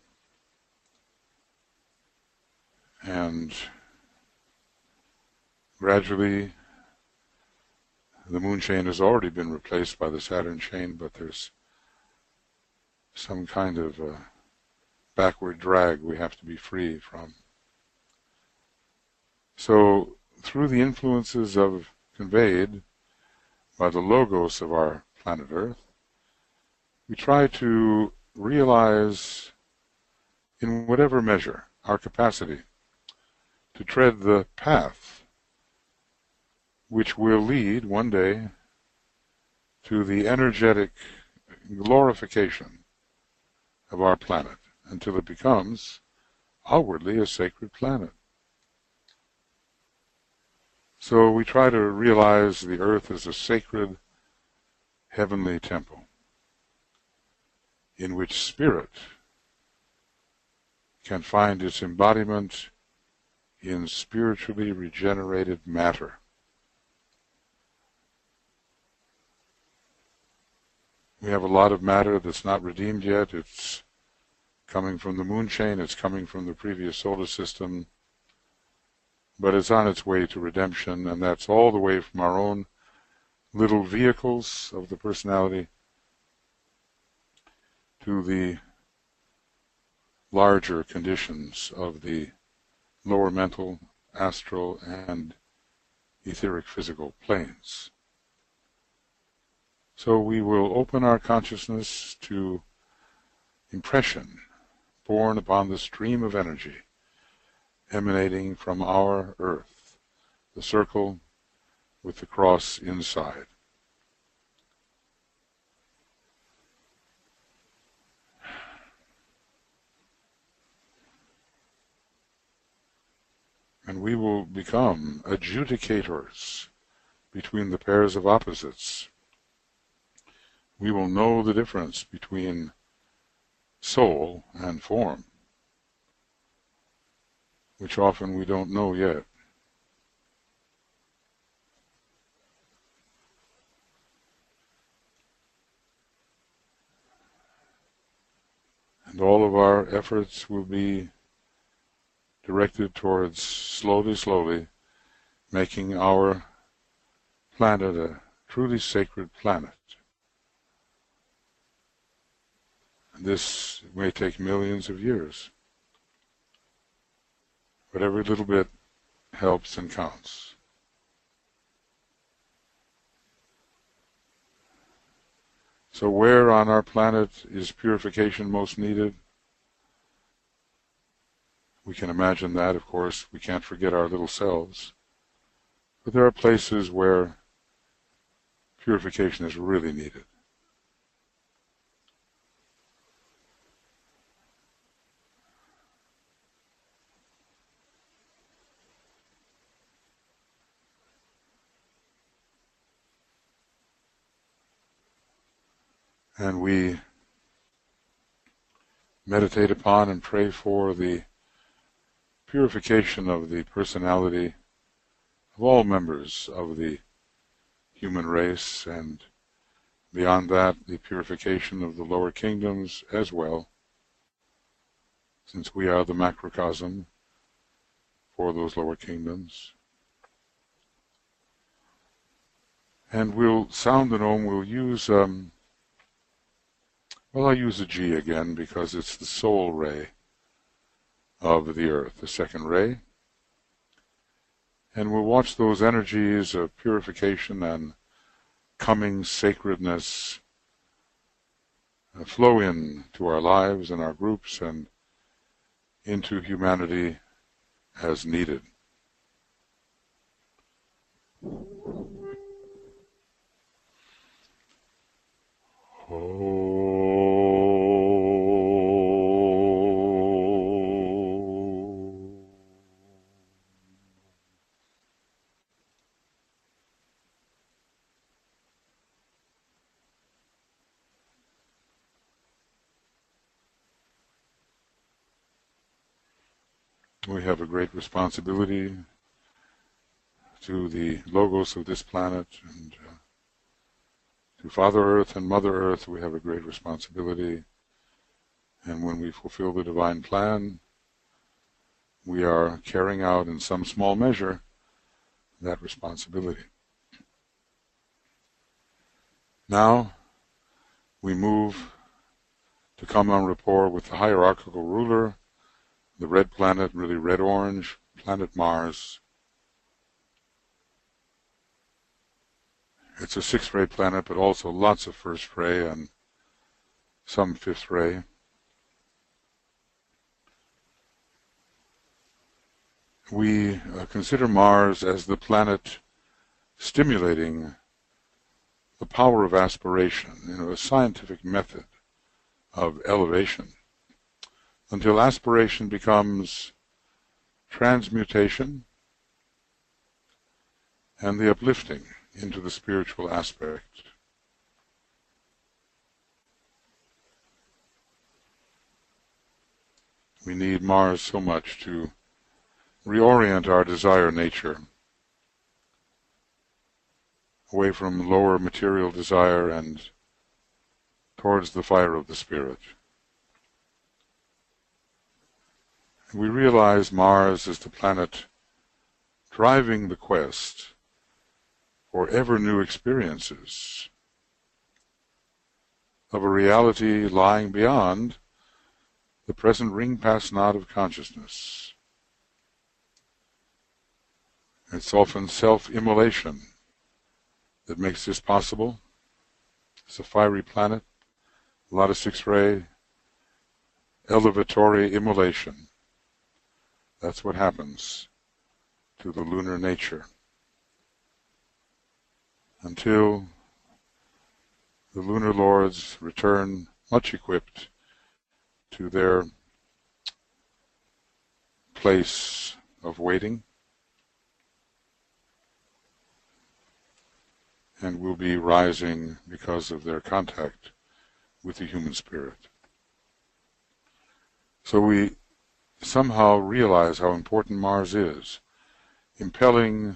and gradually the moon chain has already been replaced by the Saturn chain, but there's some kind of backward drag we have to be free from. So through the influences conveyed by the logos of our planet Earth, we try to realize in whatever measure our capacity to tread the path which will lead one day to the energetic glorification of our planet until it becomes outwardly a sacred planet. So we try to realize the Earth as a sacred heavenly temple in which spirit can find its embodiment in spiritually regenerated matter. We have a lot of matter that's not redeemed yet. It's coming from the moon chain, it's coming from the previous solar system, but it's on its way to redemption, and that's all the way from our own little vehicles of the personality to the larger conditions of the lower mental, astral, and etheric physical planes. So we will open our consciousness to impression, born upon the stream of energy emanating from our earth, the circle with the cross inside. And we will become adjudicators between the pairs of opposites. We will know the difference between soul and form, which often we don't know yet. And all of our efforts will be directed towards slowly making our planet a truly sacred planet. And this may take millions of years, but every little bit helps and counts. So where on our planet is purification most needed? We can imagine that, of course. We can't forget our little selves. But there are places where purification is really needed. And we meditate upon and pray for the purification of the personality of all members of the human race, and beyond that, the purification of the lower kingdoms as well, since we are the macrocosm for those lower kingdoms. And we'll sound an Om. We'll use, I'll use a G again because it's the soul ray of the earth, the second ray. And we'll watch those energies of purification and coming sacredness flow in to our lives and our groups and into humanity as needed. We have a great responsibility to the logos of this planet, and to Father Earth and Mother Earth we have a great responsibility. And when we fulfill the divine plan, we are carrying out in some small measure that responsibility. Now we move to come en rapport with the hierarchical ruler, the red planet, really red-orange, planet Mars. It's a sixth ray planet, but also lots of first ray and some fifth ray. We consider Mars as the planet stimulating the power of aspiration, a scientific method of elevation, until aspiration becomes transmutation and the uplifting into the spiritual aspect. We need Mars so much to reorient our desire nature away from lower material desire and towards the fire of the Spirit. We realize Mars is the planet driving the quest for ever new experiences of a reality lying beyond the present ring-pass knot of consciousness. It's often self-immolation that makes this possible. It's a fiery planet, a lot of six-ray elevatory immolation. That's what happens to the lunar nature. Until the lunar lords return much equipped to their place of waiting, and will be rising because of their contact with the human spirit. So we somehow realize how important Mars is, impelling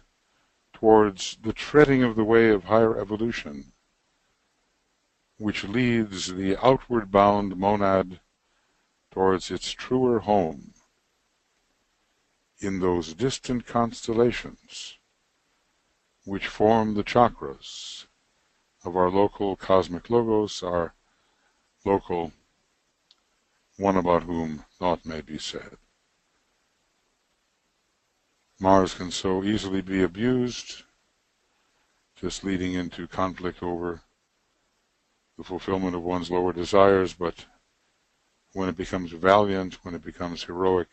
towards the treading of the way of higher evolution, which leads the outward-bound monad towards its truer home in those distant constellations which form the chakras of our local cosmic logos, our local one about whom naught may be said. Mars can so easily be abused, just leading into conflict over the fulfillment of one's lower desires, but when it becomes valiant, when it becomes heroic,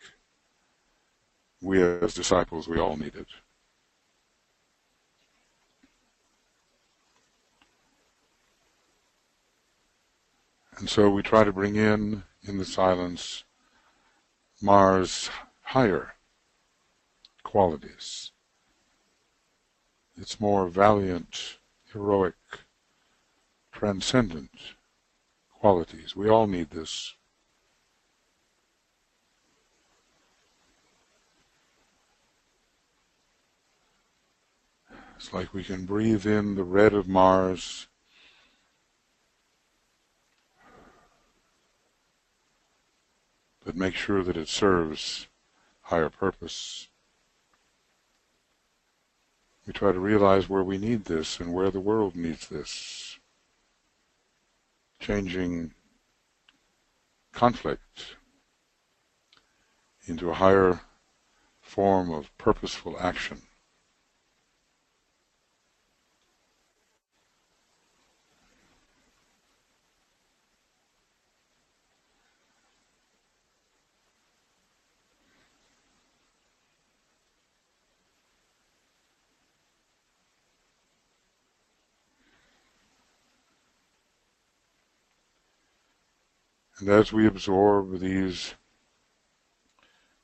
we as disciples, we all need it. And so we try to bring in the silence, Mars' higher qualities. Its more valiant, heroic, transcendent qualities. We all need this. It's like we can breathe in the red of Mars, but make sure that it serves higher purpose. We try to realize where we need this and where the world needs this. Changing conflict into a higher form of purposeful action. And as we absorb these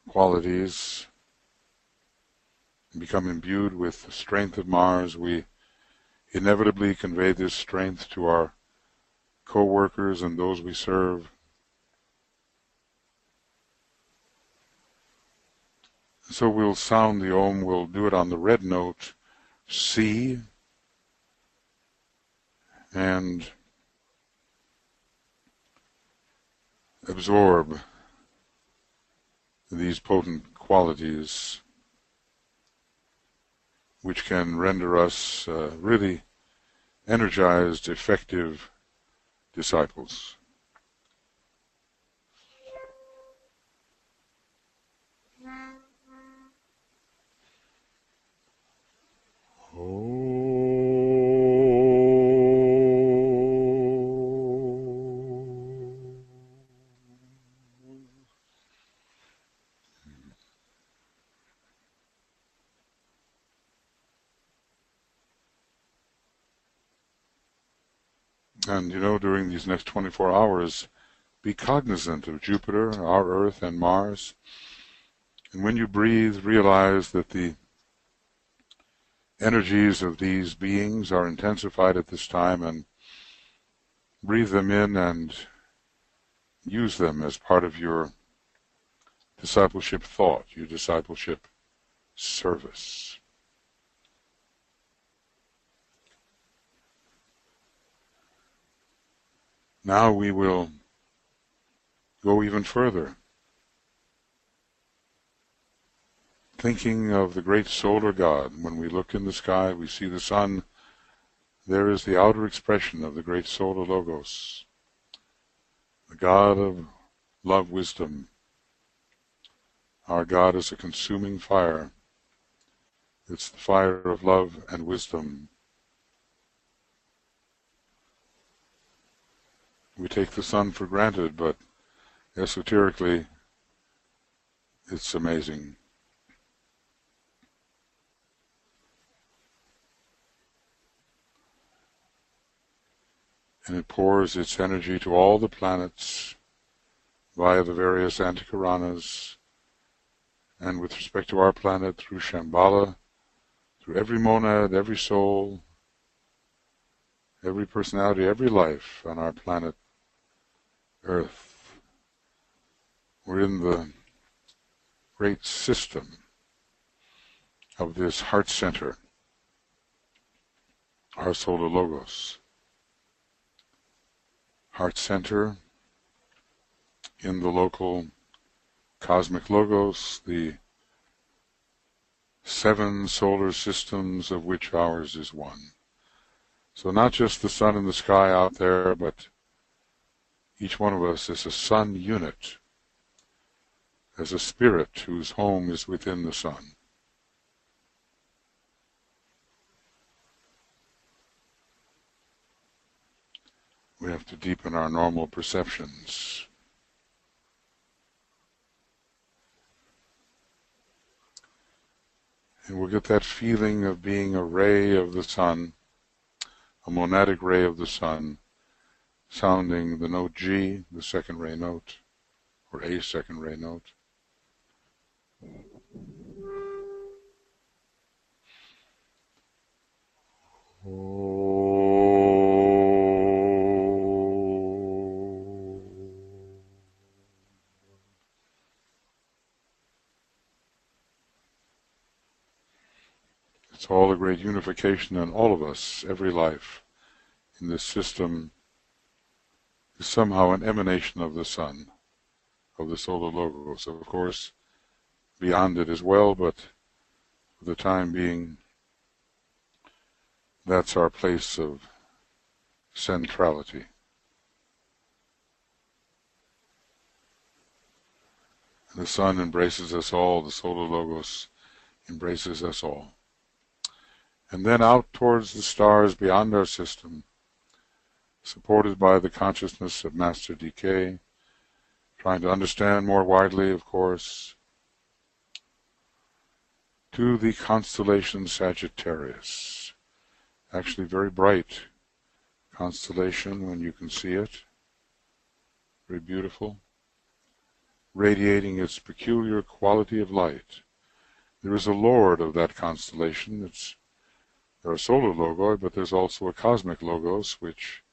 qualities and become imbued with the strength of Mars, we inevitably convey this strength to our co-workers and those we serve. So we'll sound the Om, we'll do it on the red note, C, and absorb these potent qualities which can render us really energized, effective disciples. And during these next 24 hours, be cognizant of Jupiter, our Earth, and Mars. And when you breathe, realize that the energies of these beings are intensified at this time, and breathe them in and use them as part of your discipleship thought, your discipleship service. Now we will go even further, thinking of the great solar God. When we look in the sky, we see the sun. There is the outer expression of the great solar logos, the God of love, wisdom. Our God is a consuming fire. It's the fire of love and wisdom. We take the sun for granted, but esoterically, it's amazing. And it pours its energy to all the planets via the various antikaranas, and with respect to our planet, through Shambhala, through every monad, every soul, every personality, every life on our planet Earth. We're in the great system of this heart center, our solar logos. Heart center in the local cosmic logos, the 7 solar systems of which ours is one. So not just the sun in the sky out there, but each one of us is a sun unit, as a spirit whose home is within the sun. We have to deepen our normal perceptions. And we'll get that feeling of being a ray of the sun, a monadic ray of the sun, sounding the note G, the second ray note, or a second ray note. It's all a great unification in all of us. Every life in this system is somehow an emanation of the sun, of the solar logos. Of course, beyond it as well, but for the time being, that's our place of centrality. And the sun embraces us all, the solar logos embraces us all. And then out towards the stars beyond our system, supported by the consciousness of Master DK, trying to understand more widely, of course, to the constellation Sagittarius. Actually very bright constellation when you can see it. Very beautiful. Radiating its peculiar quality of light. There is a lord of that constellation. There are solar logoi, but there's also a cosmic logos which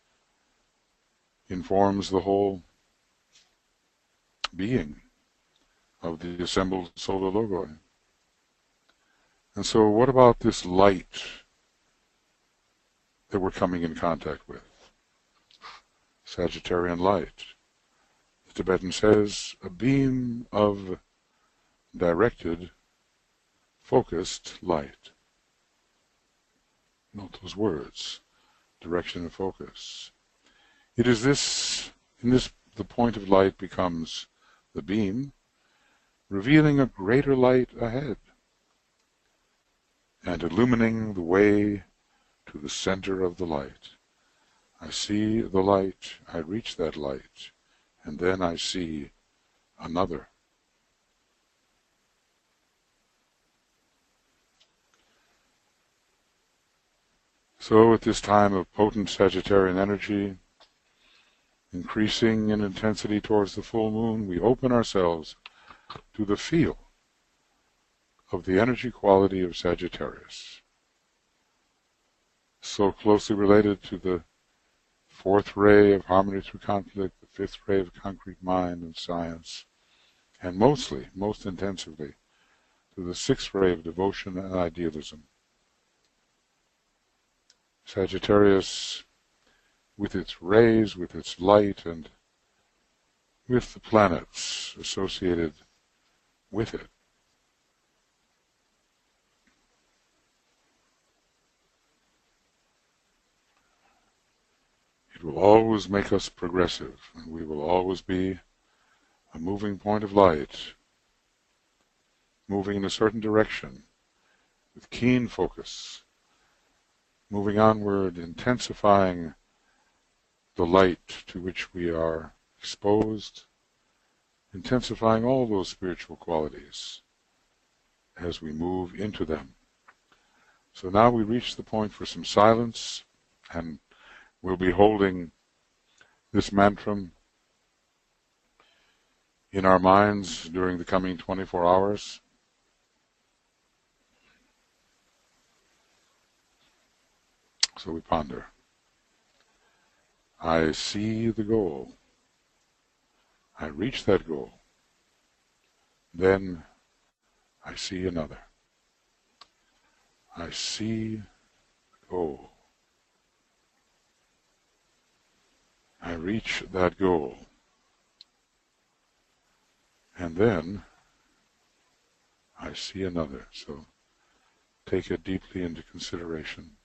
informs the whole being of the assembled solar logoi. And so what about this light that we're coming in contact with? Sagittarian light. The Tibetan says, a beam of directed, focused light. Note those words, direction and focus. It is the point of light becomes the beam, revealing a greater light ahead, and illumining the way to the center of the light. I see the light, I reach that light, and then I see another. So at this time of potent Sagittarian energy, increasing in intensity towards the full moon, we open ourselves to the feel of the energy quality of Sagittarius. So closely related to the 4th ray of harmony through conflict, the 5th ray of concrete mind and science, and most intensively, to the 6th ray of devotion and idealism. Sagittarius, with its rays, with its light, and with the planets associated with it. It will always make us progressive, and we will always be a moving point of light, moving in a certain direction, with keen focus, moving onward, intensifying the light to which we are exposed, intensifying all those spiritual qualities as we move into them. So now we reach the point for some silence, and we'll be holding this mantra in our minds during the coming 24 hours. So we ponder. I see the goal. I reach that goal. Then I see another. I see the goal. I reach that goal. And then I see another. So take it deeply into consideration.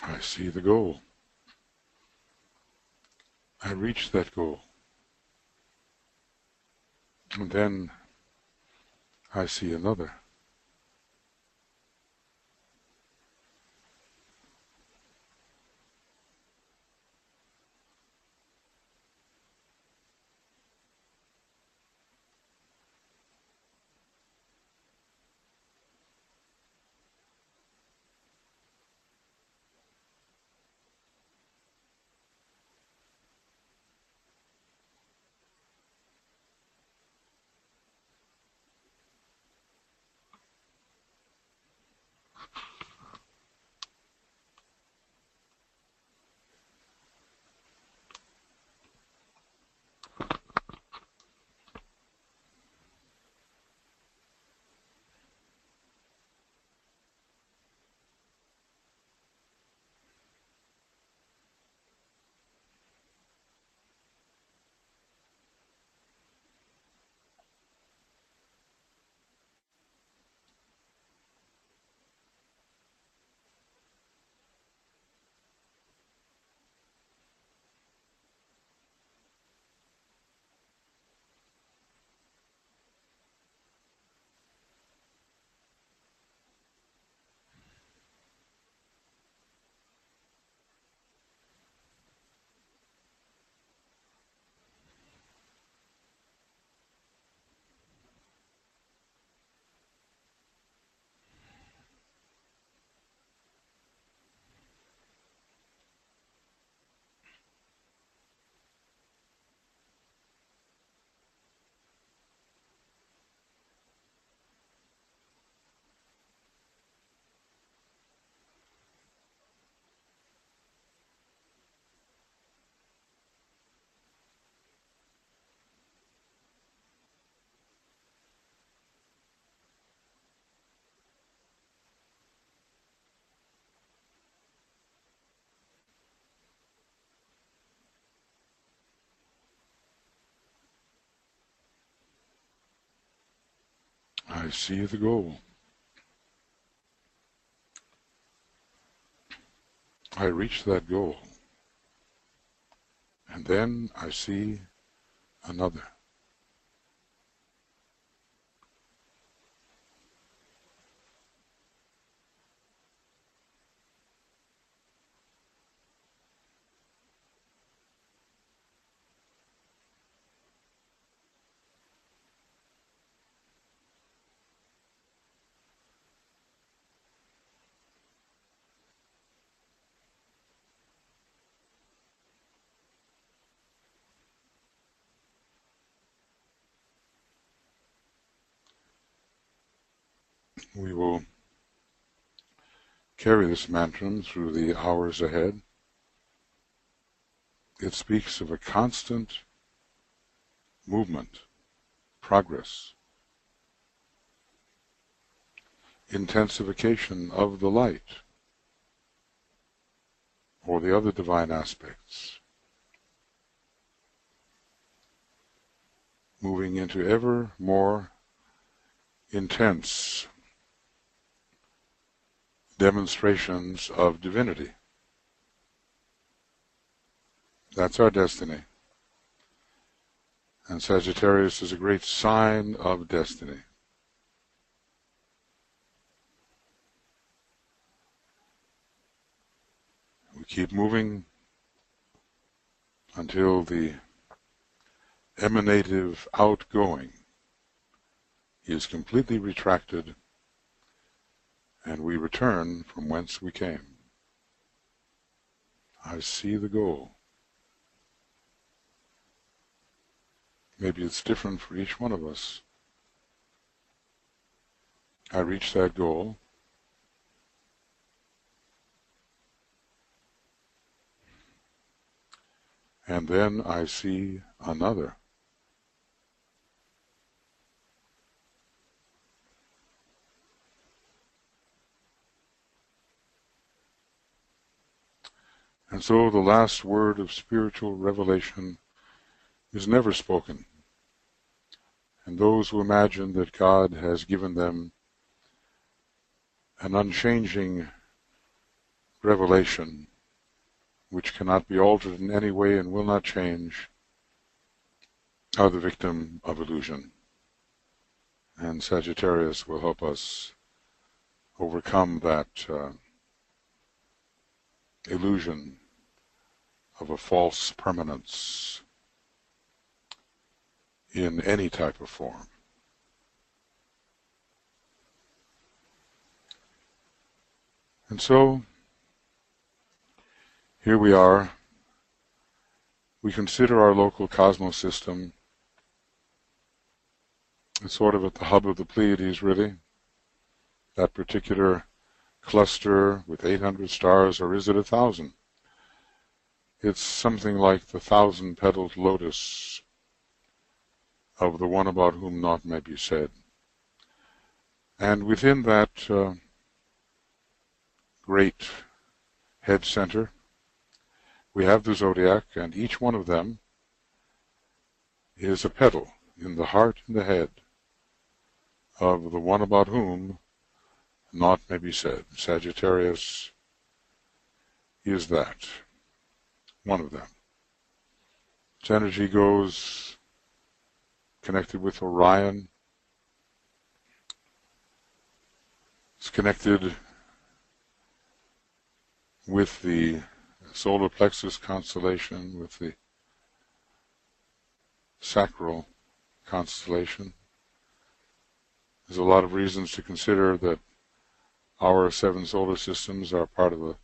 I see the goal. I reach that goal. And then I see another. I see the goal. I reach that goal. And then I see another. We will carry this mantra through the hours ahead. It speaks of a constant movement, progress, intensification of the light or the other divine aspects, moving into ever more intense demonstrations of divinity. That's our destiny. And Sagittarius is a great sign of destiny. We keep moving until the emanative outgoing is completely retracted and we return from whence we came. I see the goal. Maybe it's different for each one of us. I reach that goal. And then I see another. And so the last word of spiritual revelation is never spoken. And those who imagine that God has given them an unchanging revelation which cannot be altered in any way and will not change are the victim of illusion. And Sagittarius will help us overcome that illusion of a false permanence in any type of form. And so, here we are. We consider our local cosmos system as sort of at the hub of the Pleiades, really. That particular cluster with 800 stars, or is it 1,000? It's something like the 1,000-petaled lotus of the one about whom naught may be said. And within that great head center, we have the zodiac, and each one of them is a petal in the heart and the head of the one about whom naught may be said. Sagittarius is that, one of them. Its energy goes connected with Orion. It's connected with the solar plexus constellation, with the sacral constellation. There's a lot of reasons to consider that our 7 solar systems are part of the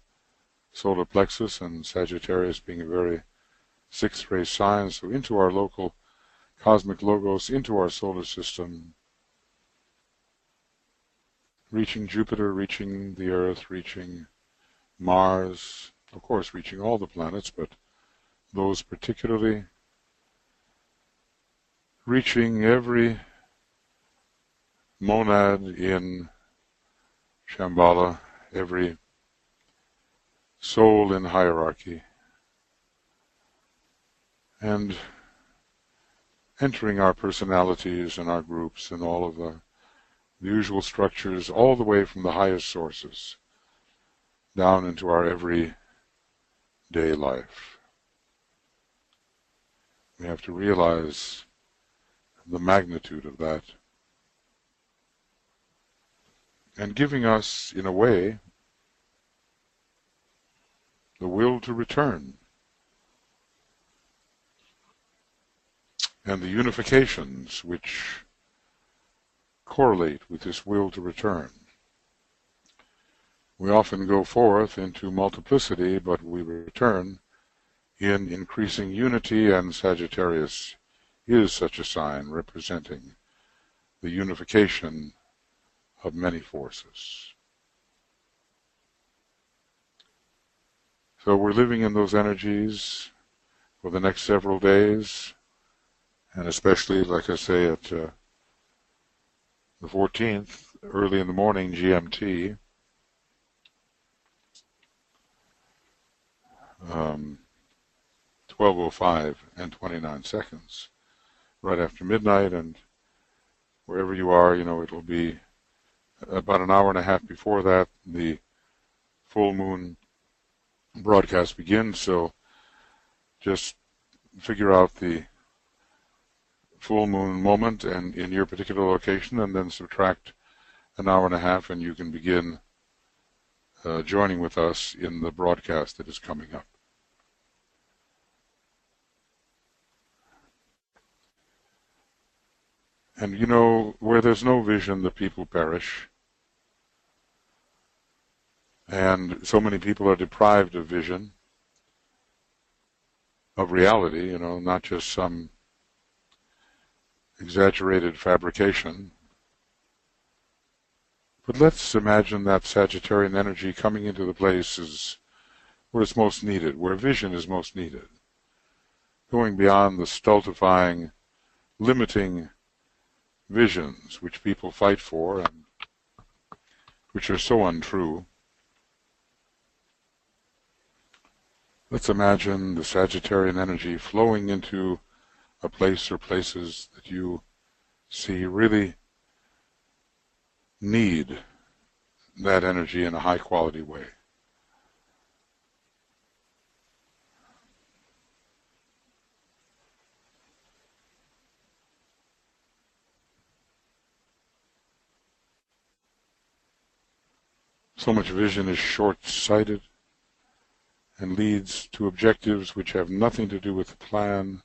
solar plexus, and Sagittarius being a very 6th ray sign, so into our local cosmic logos, into our solar system, reaching Jupiter, reaching the Earth, reaching Mars, of course reaching all the planets, but those particularly, reaching every monad in Shambhala, every soul in hierarchy, and entering our personalities and our groups and all of the the usual structures, all the way from the highest sources down into our everyday life. We have to realize the magnitude of that, and giving us, in a way, the will to return, and the unifications which correlate with this will to return. We often go forth into multiplicity, but we return in increasing unity, and Sagittarius is such a sign representing the unification of many forces. So we're living in those energies for the next several days, and especially, like I say, at the 14th, early in the morning, GMT, 12:05 and 29 seconds, right after midnight, and wherever you are, it'll be about an hour and a half before that, the full moon broadcast begins, so just figure out the full moon moment and in your particular location, and then subtract an hour and a half, and you can begin joining with us in the broadcast that is coming up. And where there's no vision, the people perish. And so many people are deprived of vision, of reality, not just some exaggerated fabrication. But let's imagine that Sagittarian energy coming into the places where it's most needed, where vision is most needed, going beyond the stultifying, limiting visions which people fight for and which are so untrue. Let's imagine the Sagittarian energy flowing into a place or places that you see really need that energy in a high quality way. So much vision is short-sighted and leads to objectives which have nothing to do with the plan.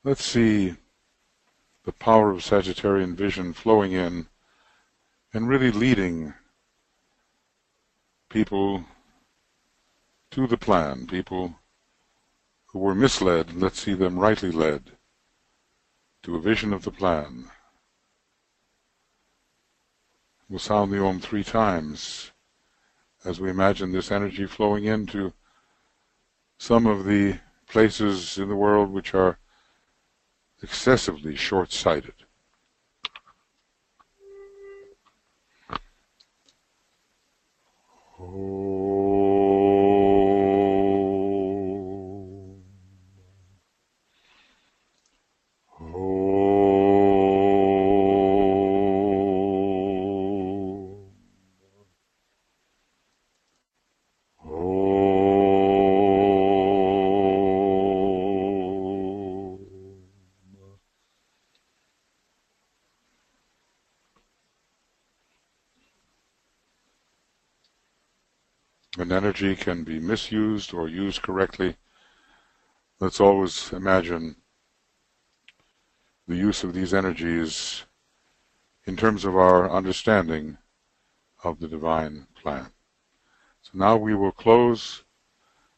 Let's see the power of Sagittarian vision flowing in and really leading people to the plan, people who were misled. Let's see them rightly led to a vision of the plan. We'll sound the Om 3 times as we imagine this energy flowing into some of the places in the world which are excessively short-sighted. When energy can be misused or used correctly, let's always imagine the use of these energies in terms of our understanding of the divine plan. So now we will close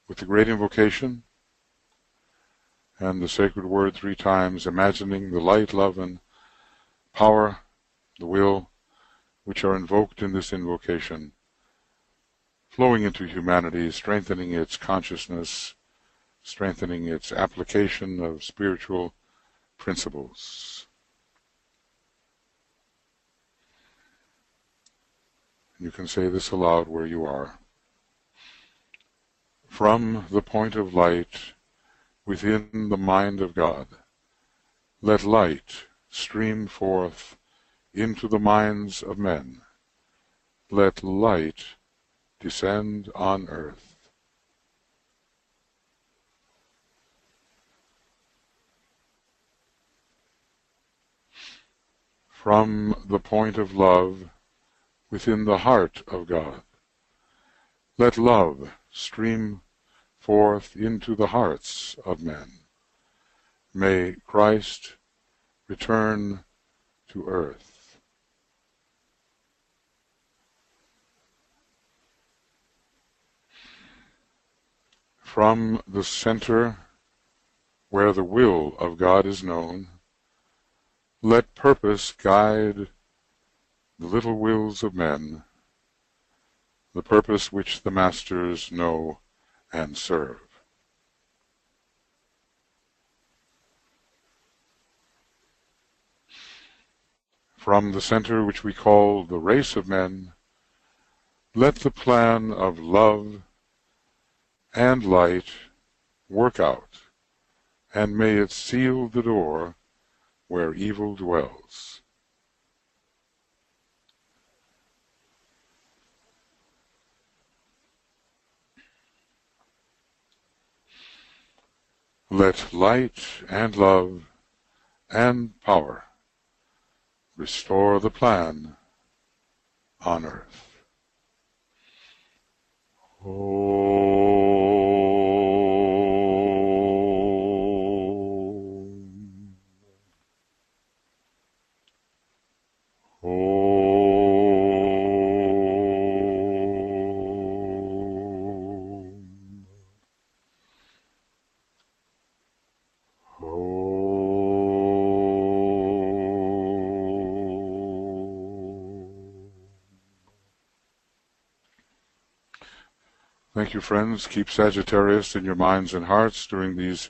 with the great invocation and the sacred word 3 times, imagining the light, love, and power, the will, which are invoked in this invocation, flowing into humanity, strengthening its consciousness, strengthening its application of spiritual principles. You can say this aloud where you are. From the point of light within the mind of God, let light stream forth into the minds of men. Let light descend on earth. From the point of love within the heart of God, let love stream forth into the hearts of men. May Christ return to earth. From the center where the will of God is known, let purpose guide the little wills of men, the purpose which the masters know and serve. From the center which we call the race of men, let the plan of love and light work out, and may it seal the door where evil dwells. Let light and love and power restore the plan on earth. Thank you, friends. Keep Sagittarius in your minds and hearts during these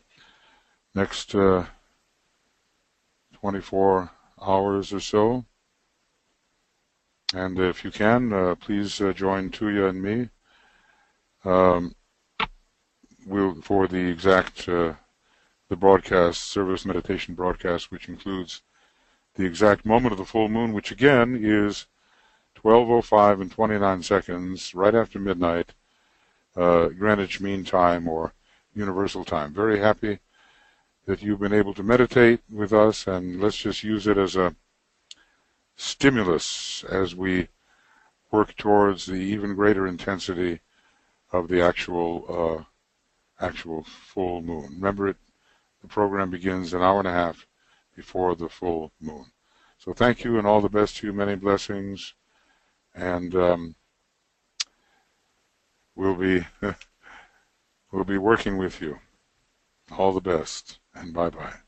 next 24 hours or so. And if you can, please join Tuya and me for the exact the broadcast, service meditation broadcast, which includes the exact moment of the full moon, which again is 12:05 and 29 seconds, right after midnight, Greenwich Mean Time or Universal Time. Very happy that you've been able to meditate with us, and let's just use it as a stimulus as we work towards the even greater intensity of the actual full moon. Remember, the program begins an hour and a half before the full moon. So thank you, and all the best to you. Many blessings, and we'll be working with you. All the best, and bye-bye.